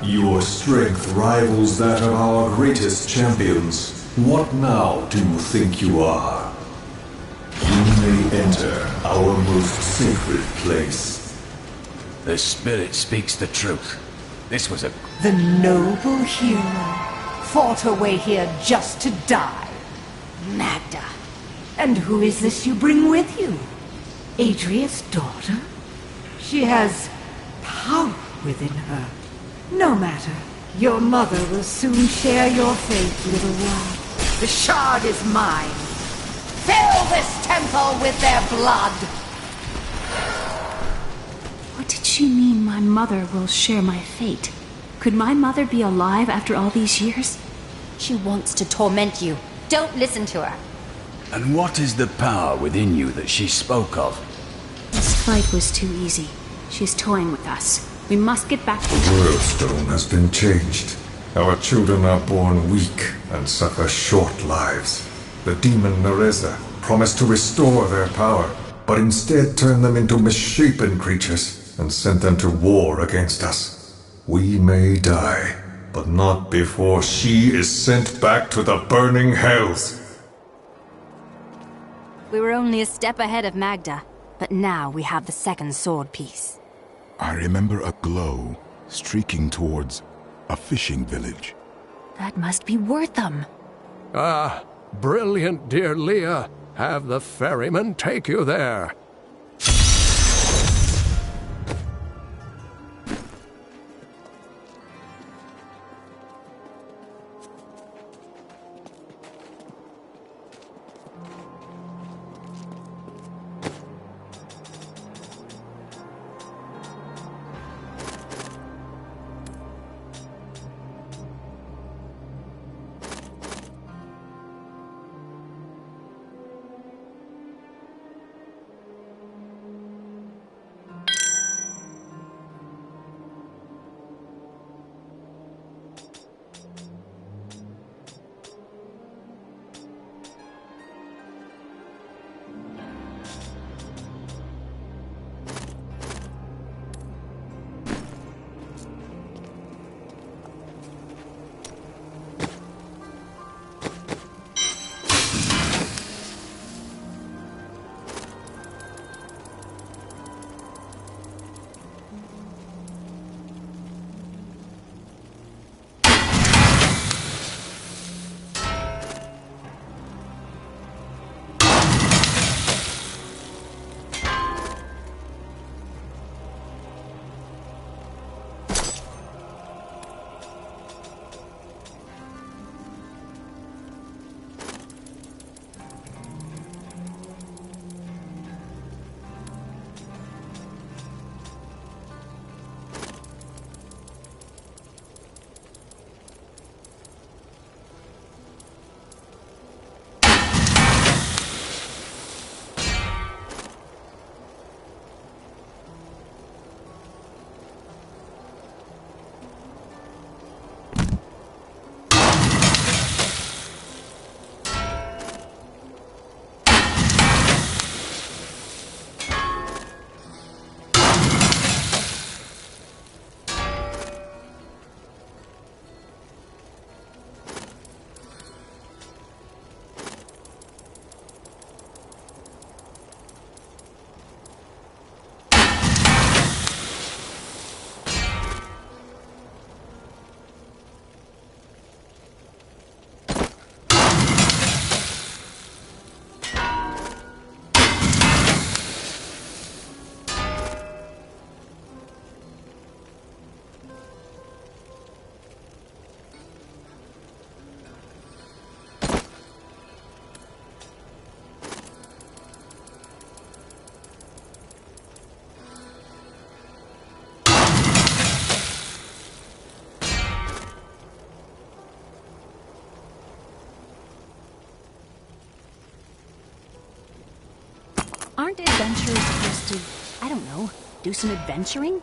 [SPEAKER 22] Your strength rivals that of our greatest champions. What now do you think you are? You may enter our most sacred place.
[SPEAKER 10] The spirit speaks the truth. This was a...
[SPEAKER 2] The noble hero fought her way here just to die. Magda. And who is this you bring with you? Adria's daughter? She has power within her. No matter. Your mother will soon share your fate, little one. The shard is mine. Fill this temple with their blood!
[SPEAKER 8] What did she mean my mother will share my fate? Could my mother be alive after all these years?
[SPEAKER 17] She wants to torment you. Don't listen to her.
[SPEAKER 10] And what is the power within you that she spoke of?
[SPEAKER 8] This fight was too easy. She's toying with us. We must get back to...
[SPEAKER 22] The World Stone has been changed. Our children are born weak and suffer short lives. The demon Nereza promised to restore their power, but instead turned them into misshapen creatures and sent them to war against us. We may die, but not before she is sent back to the burning hells.
[SPEAKER 17] We were only a step ahead of Magda, but now we have the second sword piece.
[SPEAKER 13] I remember a glow streaking towards a fishing village.
[SPEAKER 8] That must be Wortham.
[SPEAKER 6] Ah, brilliant, dear Leah. Have the ferryman take you there.
[SPEAKER 8] Aren't adventurers supposed to, I don't know, do some adventuring?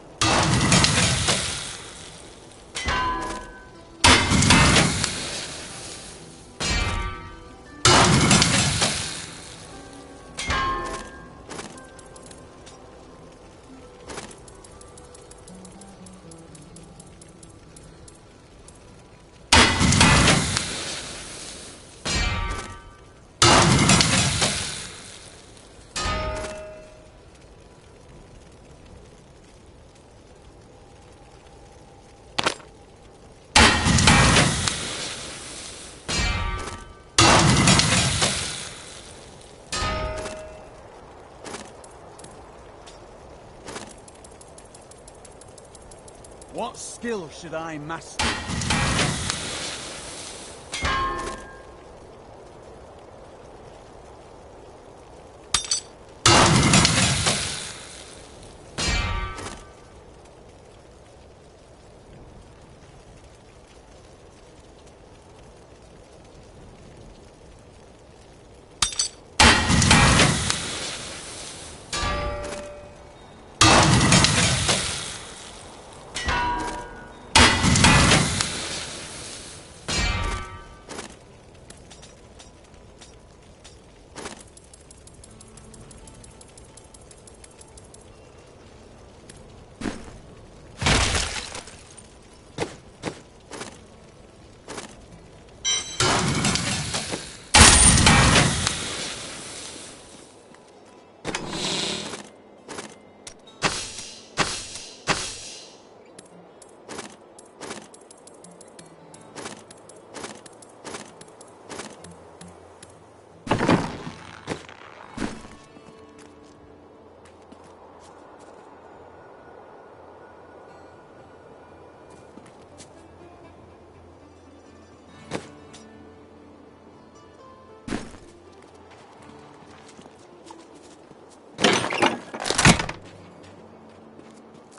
[SPEAKER 10] What skill should I master?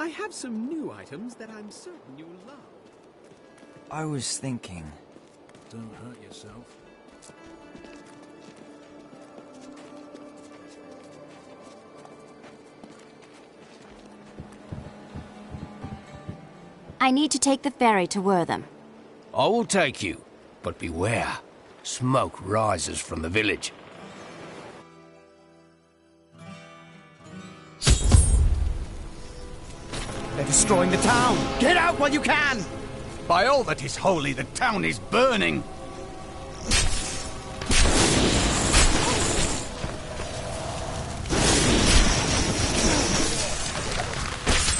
[SPEAKER 14] I have some new items that I'm certain you'll love.
[SPEAKER 15] I was thinking...
[SPEAKER 16] Don't hurt yourself.
[SPEAKER 17] I need to take the ferry to Wortham.
[SPEAKER 18] I will take you, but beware. Smoke rises from the village.
[SPEAKER 10] They're destroying the town! Get out while you can! By all that is holy, the town is burning!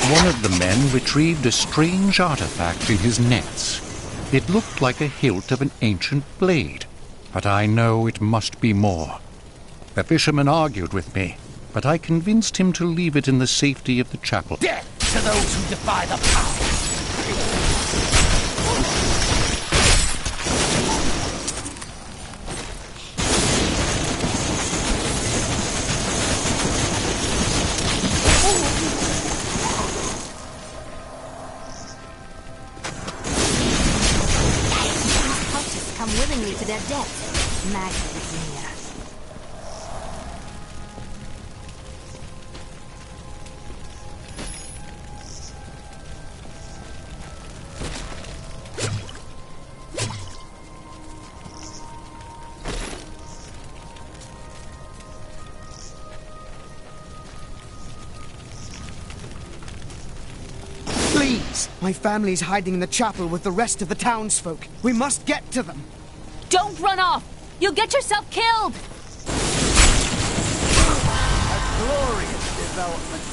[SPEAKER 3] One of the men retrieved a strange artifact in his nets. It looked like a hilt of an ancient blade, but I know it must be more. The fisherman argued with me, but I convinced him to leave it in the safety of the chapel.
[SPEAKER 10] Death to those who defy the power!
[SPEAKER 17] Cultists come willingly to their death. Magna is near.
[SPEAKER 9] Please! My family's hiding in the chapel with the rest of the townsfolk. We must get to them.
[SPEAKER 8] Don't run off! You'll get yourself killed!
[SPEAKER 10] A glorious development.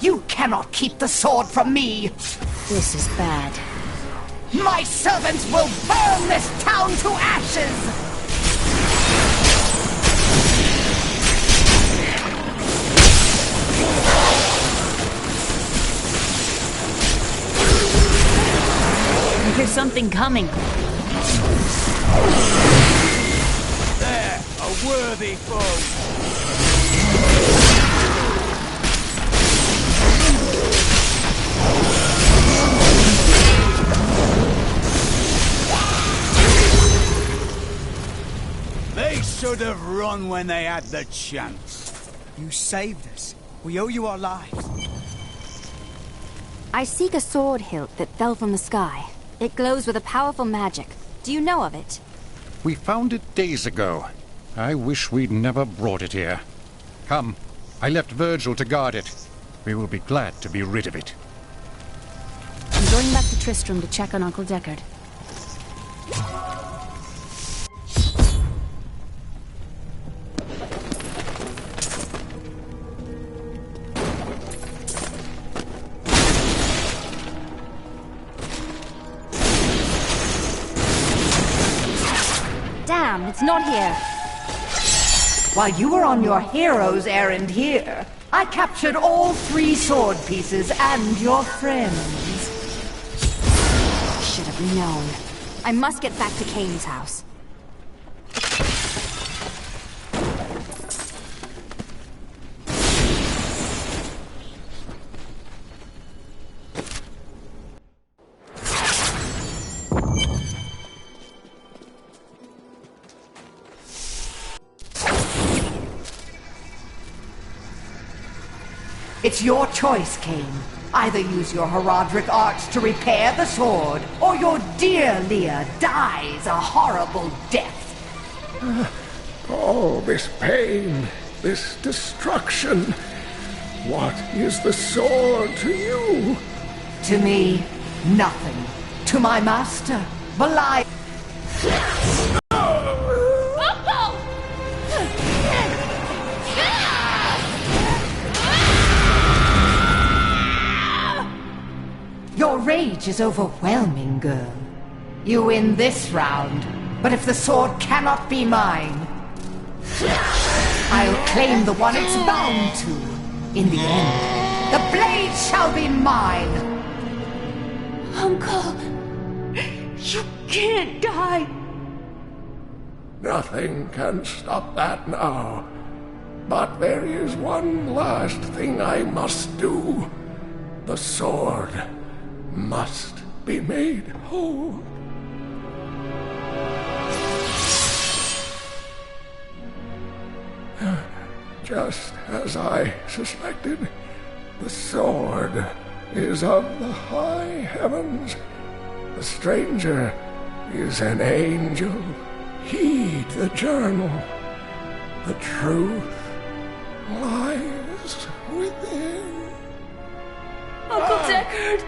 [SPEAKER 23] You cannot keep the sword from me!
[SPEAKER 8] This is bad.
[SPEAKER 23] My servants will burn this town to ashes!
[SPEAKER 8] hear something coming.
[SPEAKER 10] There, a worthy foe. They should have run when they had the chance.
[SPEAKER 9] You saved us. We owe you our lives.
[SPEAKER 17] I seek a sword hilt that fell from the sky. It glows with a powerful magic. Do you know of it?
[SPEAKER 3] We found it days ago. I wish we'd never brought it here. Come, I left Virgil to guard it. We will be glad to be rid of it.
[SPEAKER 8] I'm going back to Tristram to check on Uncle Deckard.
[SPEAKER 17] Damn, it's not here.
[SPEAKER 2] While you were on your hero's errand here, I captured all 3 sword pieces and your friends.
[SPEAKER 17] Should have known. I must get back to Kane's house.
[SPEAKER 2] It's your choice, Kane. Either use your Herodric arts to repair the sword, or your dear Leah dies a horrible death.
[SPEAKER 6] All this pain, this destruction. What is the sword to you?
[SPEAKER 2] To me, nothing. To my master, Belial. Your rage is overwhelming, girl. You win this round, but if the sword cannot be mine, I'll claim the one it's bound to. In the end, the blade shall be mine.
[SPEAKER 8] Uncle, you can't die.
[SPEAKER 6] Nothing can stop that now. But there is one last thing I must do. The sword must be made whole. Just as I suspected, the sword is of the high heavens. The stranger is an angel. Heed the journal. The truth lies within.
[SPEAKER 8] Uncle Deckard!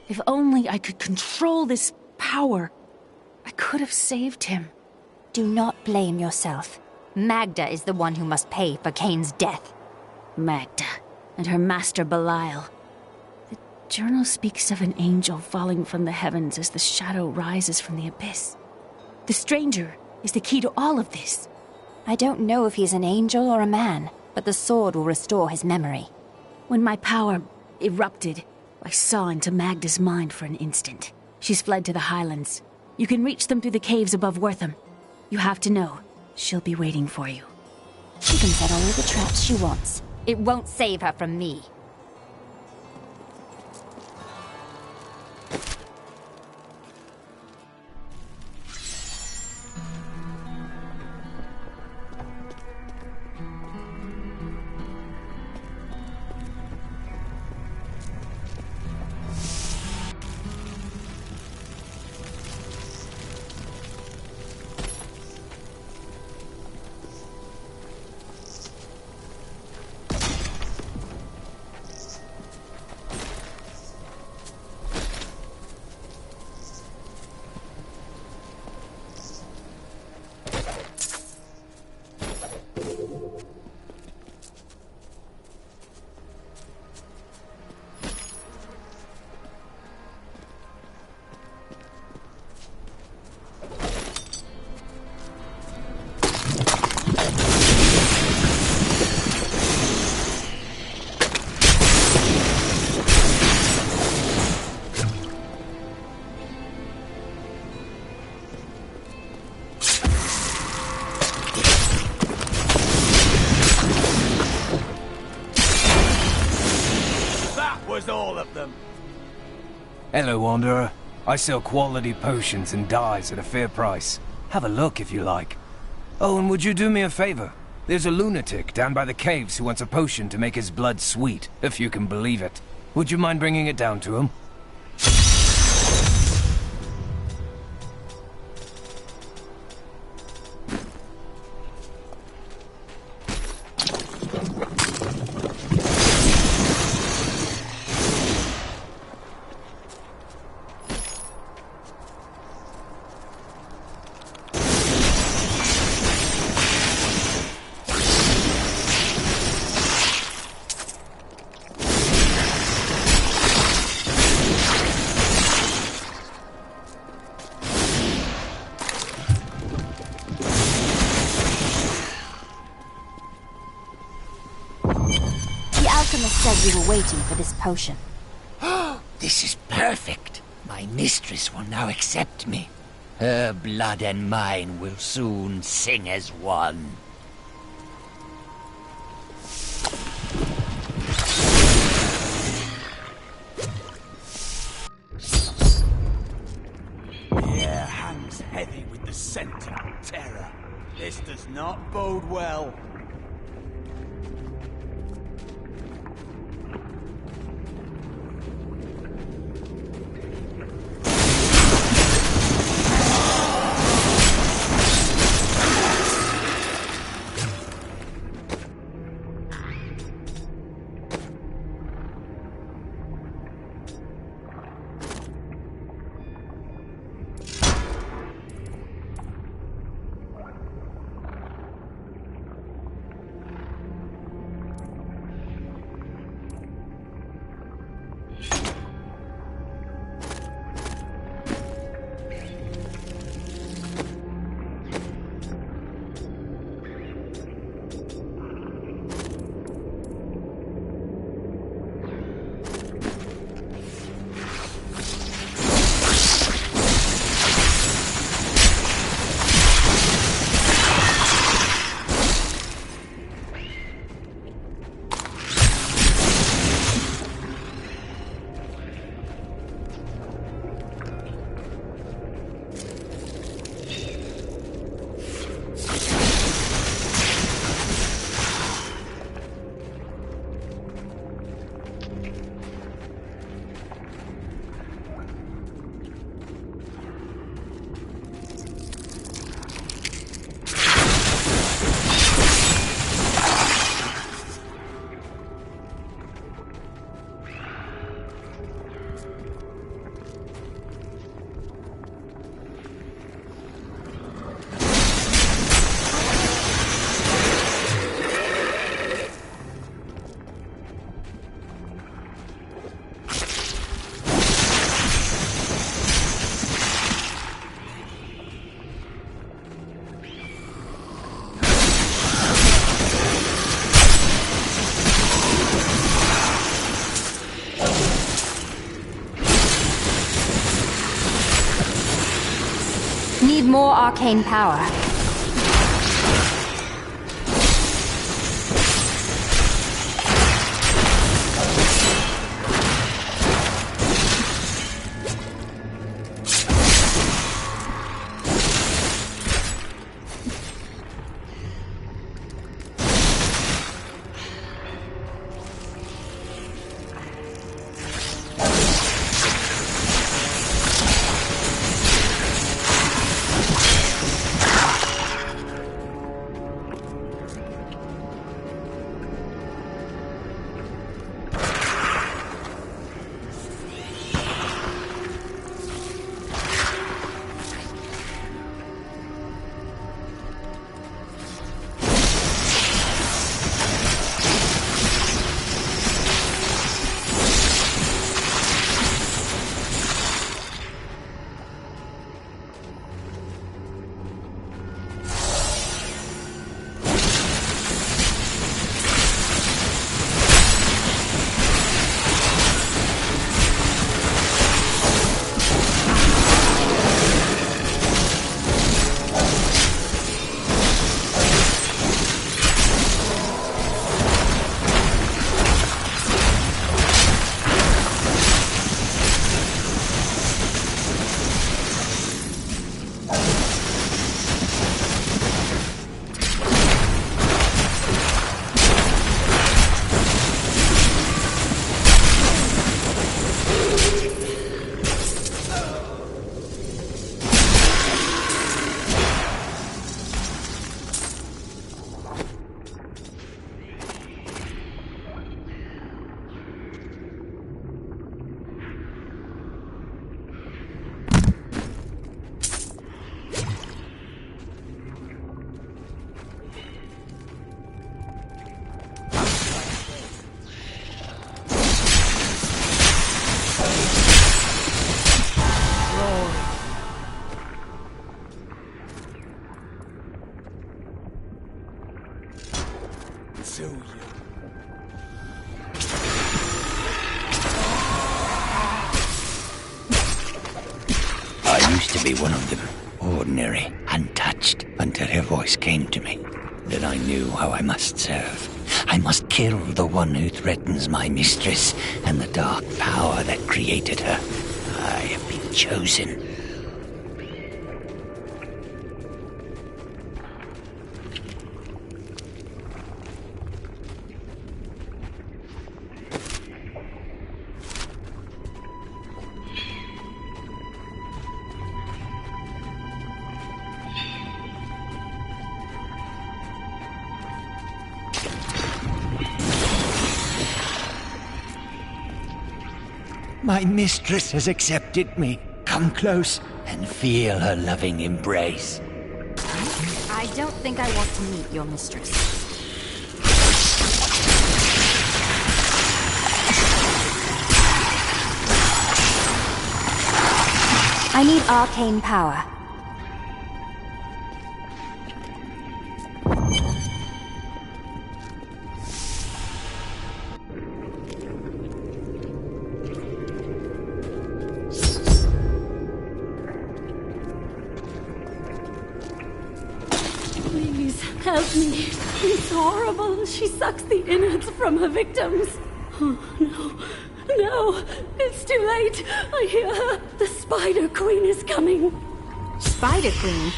[SPEAKER 8] If only I could control this power, I could have saved him.
[SPEAKER 17] Do not blame yourself. Magda is the one who must pay for Kane's death.
[SPEAKER 8] Magda and her master Belial. The journal speaks of an angel falling from the heavens as the shadow rises from the abyss. The stranger is the key to all of this.
[SPEAKER 17] I don't know if he's an angel or a man, but the sword will restore his memory.
[SPEAKER 8] When my power erupted, I saw into Magda's mind for an instant. She's fled to the highlands. You can reach them through the caves above Wortham. You have to know, she'll be waiting for you.
[SPEAKER 17] She can set all the traps she wants. It won't save her from me.
[SPEAKER 10] of them.
[SPEAKER 18] Hello, Wanderer. I sell quality potions and dyes at a fair price. Have a look if you like. Oh, and would you do me a favor? There's a lunatic down by the caves who wants a potion to make his blood sweet, if you can believe it. Would you mind bringing it down to him?
[SPEAKER 17] Said you were waiting for this potion.
[SPEAKER 1] This is perfect. My mistress will now accept me. Her blood and mine will soon sing as one.
[SPEAKER 10] The air hangs heavy with the scent of terror. This does not bode well.
[SPEAKER 17] Need more arcane power.
[SPEAKER 7] sue you.
[SPEAKER 1] I used to be one of them, ordinary, untouched, until her voice came to me. Then I knew how I must serve. I must kill the one who threatens my mistress and the dark power that created her. I have been chosen. My mistress has accepted me. Come close and feel her loving embrace.
[SPEAKER 17] I don't think I want to meet your mistress. I need arcane power.
[SPEAKER 8] Help me. It's horrible. She sucks the innards from her victims. Oh, no. No. It's too late. I hear her. The Spider Queen is coming.
[SPEAKER 17] Spider Queen?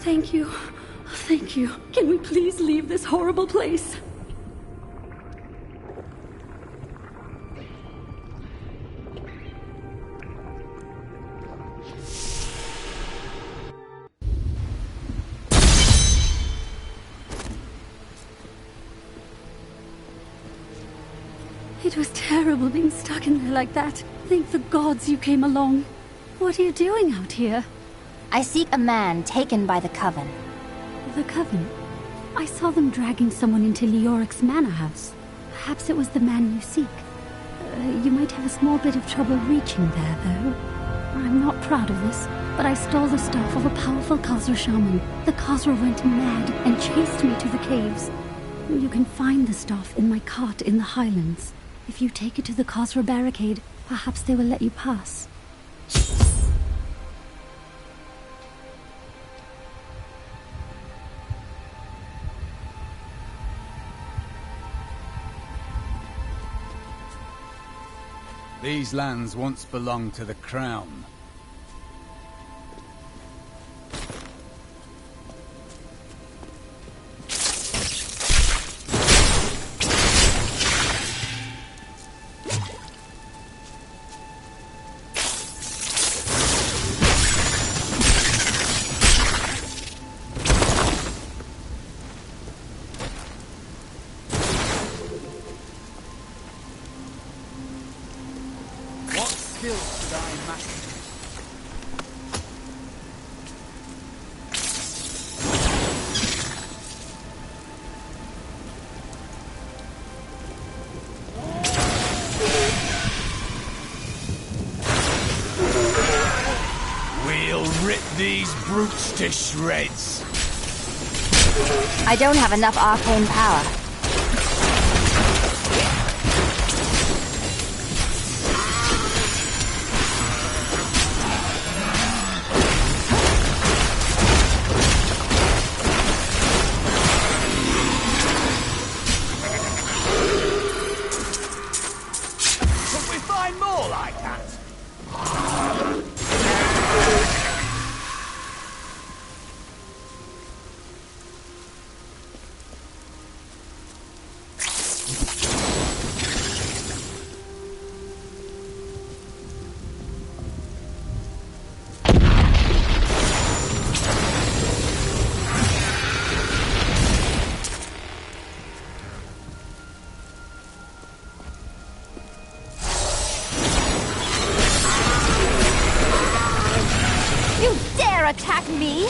[SPEAKER 8] Thank you. Thank you. Can we please leave this horrible place? It was terrible being stuck in there like that. Thank the gods you came along. What are you doing out here?
[SPEAKER 17] I seek a man taken by the Coven.
[SPEAKER 8] The Coven? I saw them dragging someone into Leoric's manor house. Perhaps it was the man you seek. You might have a small bit of trouble reaching there, though. I'm not proud of this, but I stole the staff of a powerful Khazra shaman. The Khazra went mad and chased me to the caves. You can find the staff in my cart in the highlands. If you take it to the Khazra barricade, perhaps they will let you pass.
[SPEAKER 10] These lands once belonged to the Crown. still to thy master. We'll rip these brutes to shreds.
[SPEAKER 17] I don't have enough arcane power.
[SPEAKER 10] Could we find more like that?
[SPEAKER 17] You dare attack me?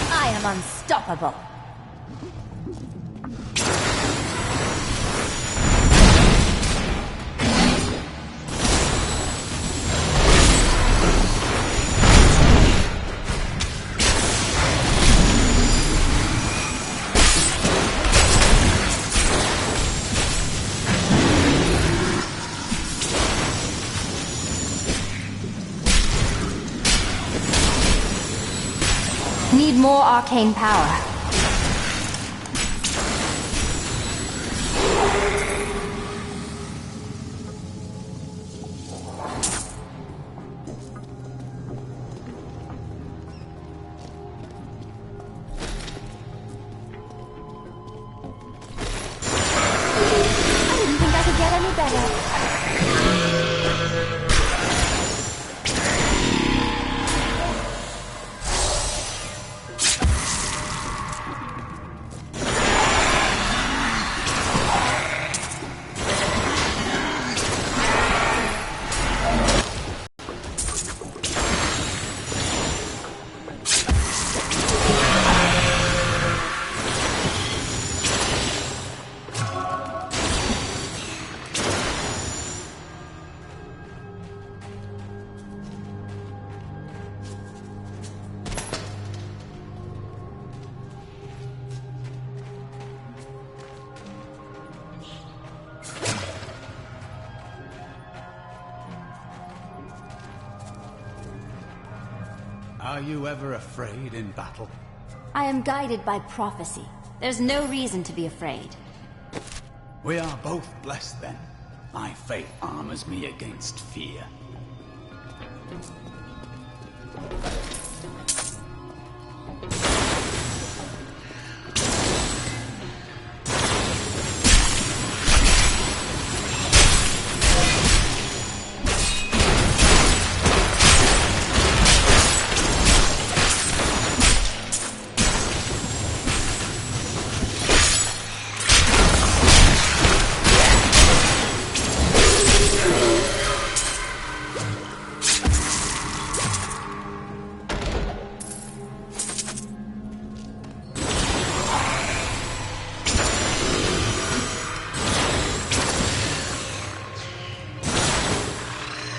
[SPEAKER 17] I am unstoppable. Need more arcane power. I didn't think I could get any better.
[SPEAKER 10] Are you ever afraid in battle?
[SPEAKER 17] I am guided by prophecy. There's no reason to be afraid.
[SPEAKER 10] We are both blessed then. My faith armors me against fear.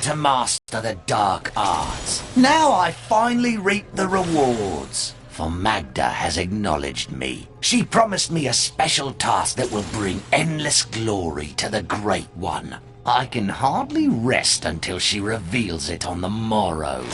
[SPEAKER 1] To master the dark arts. Now I finally reap the rewards. For Magda has acknowledged me. She promised me a special task that will bring endless glory to the Great One. I can hardly rest until she reveals it on the morrow.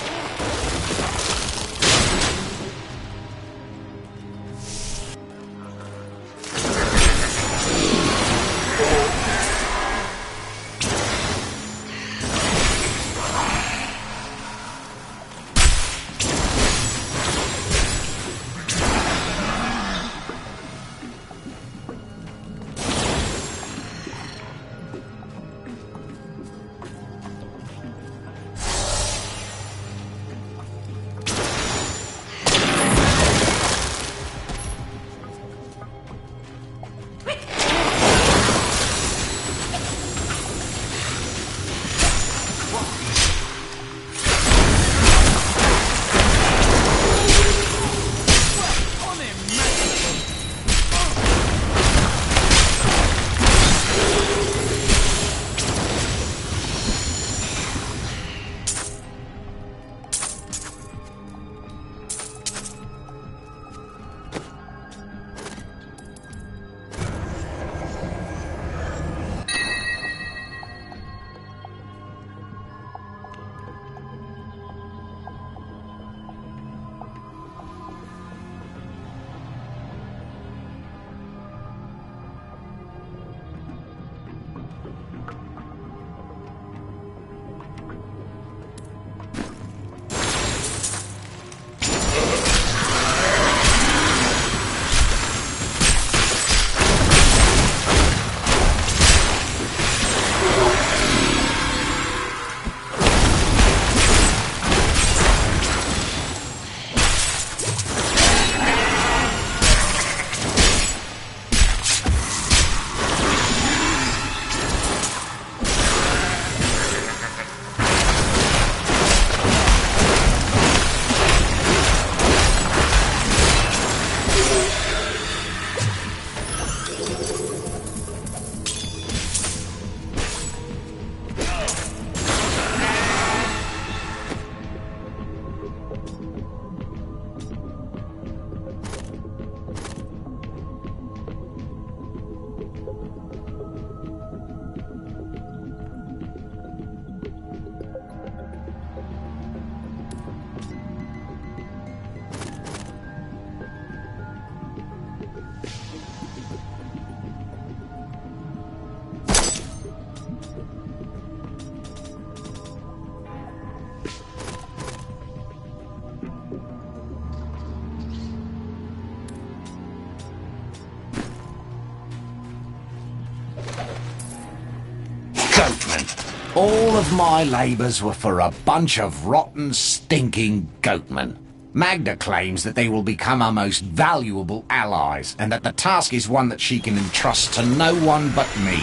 [SPEAKER 5] goatmen. All of my labours were for a bunch of rotten, stinking goatmen. Magda claims that they will become our most valuable allies, and that the task is one that she can entrust to no one but me.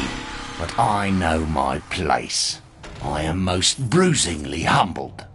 [SPEAKER 5] But I know my place. I am most bruisingly humbled.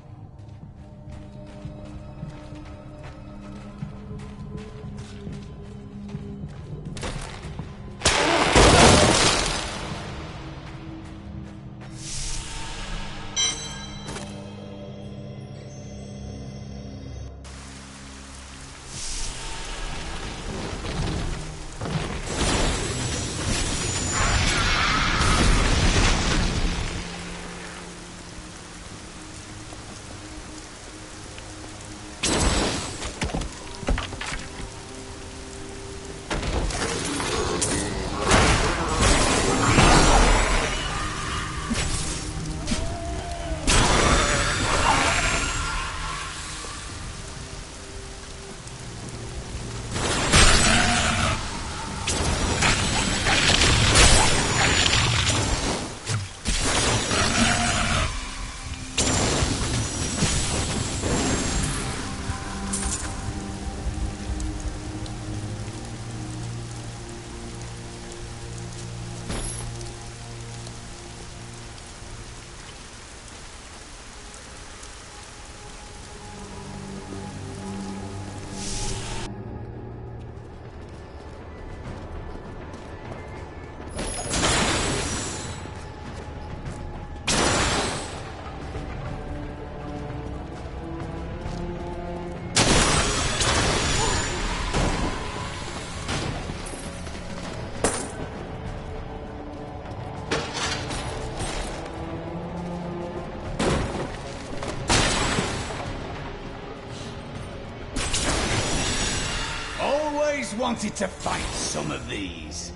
[SPEAKER 10] Wanted to fight some of these.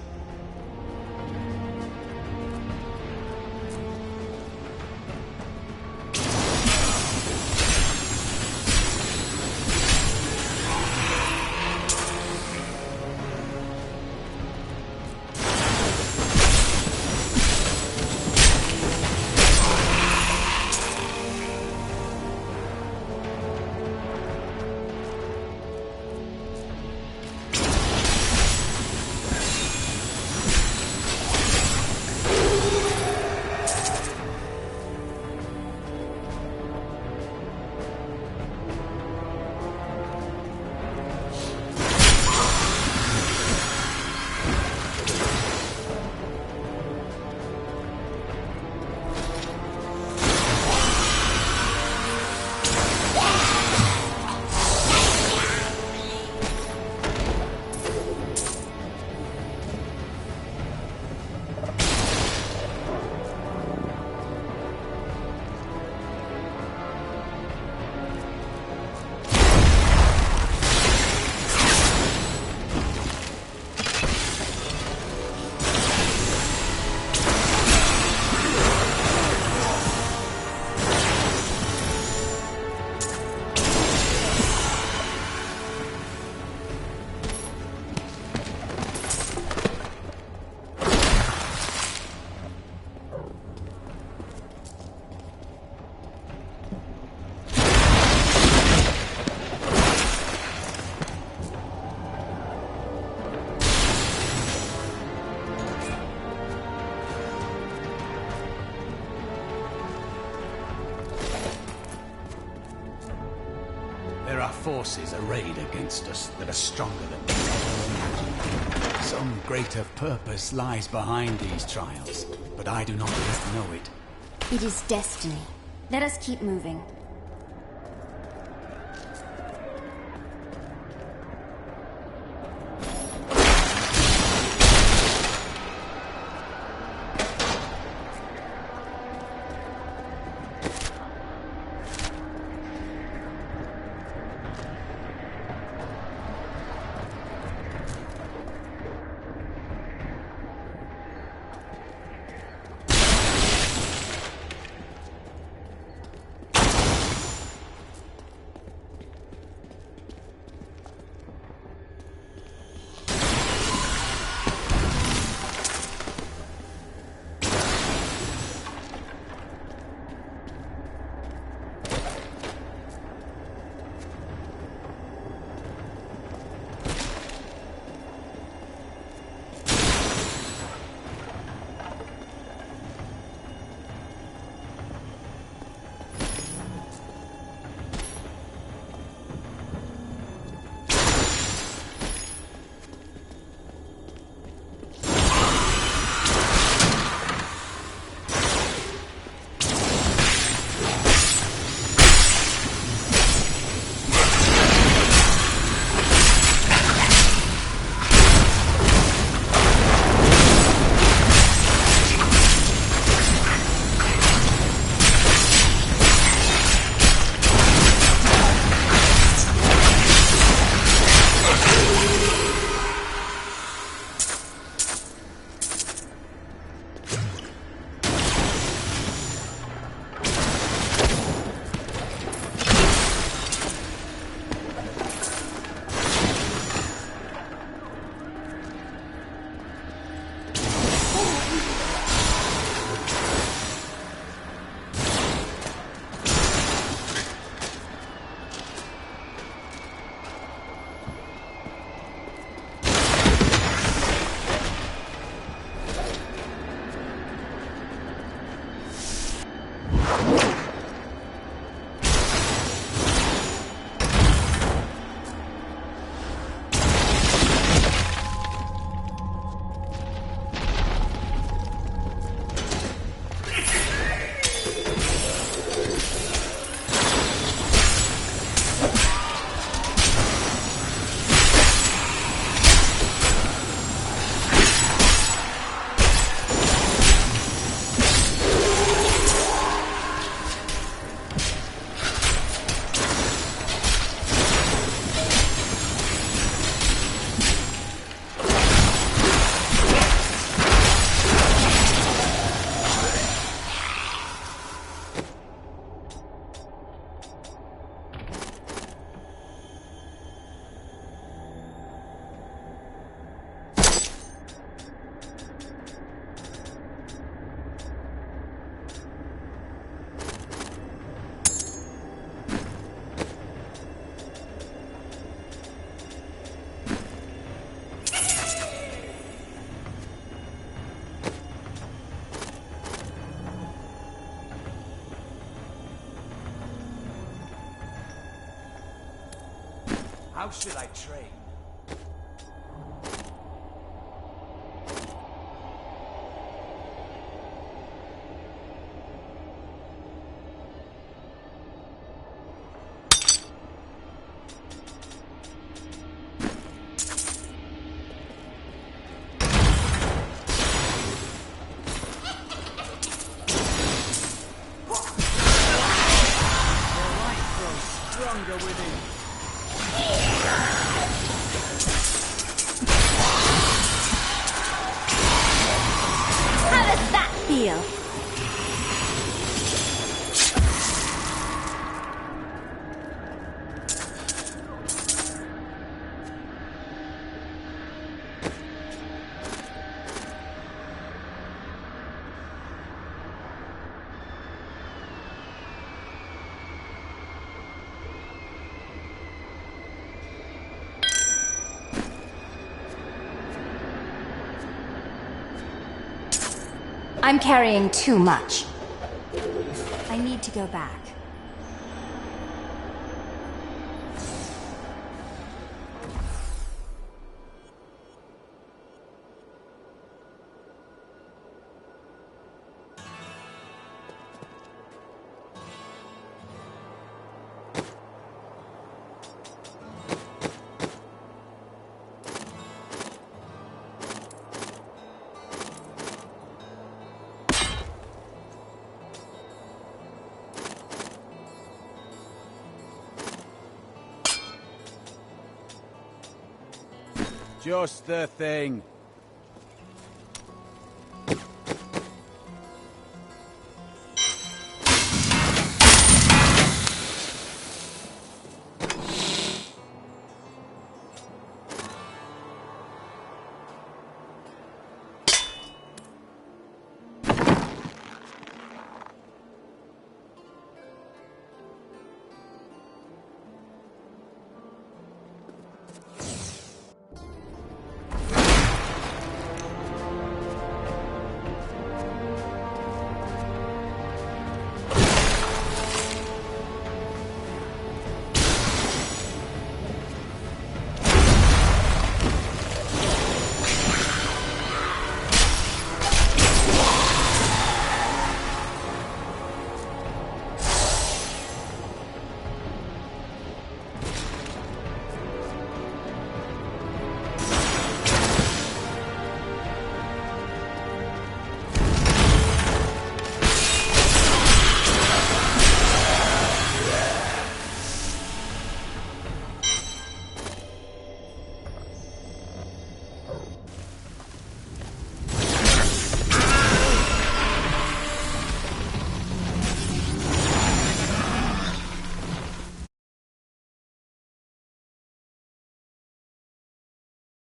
[SPEAKER 10] There are forces arrayed against us that are stronger than we ever imagined. Some greater purpose lies behind these trials, but I do not yet know it.
[SPEAKER 17] It is destiny. Let us keep moving.
[SPEAKER 10] How should I train?
[SPEAKER 2] Stronger within.
[SPEAKER 19] How does that feel? I'm carrying too much. I need to go back.
[SPEAKER 10] Just the thing.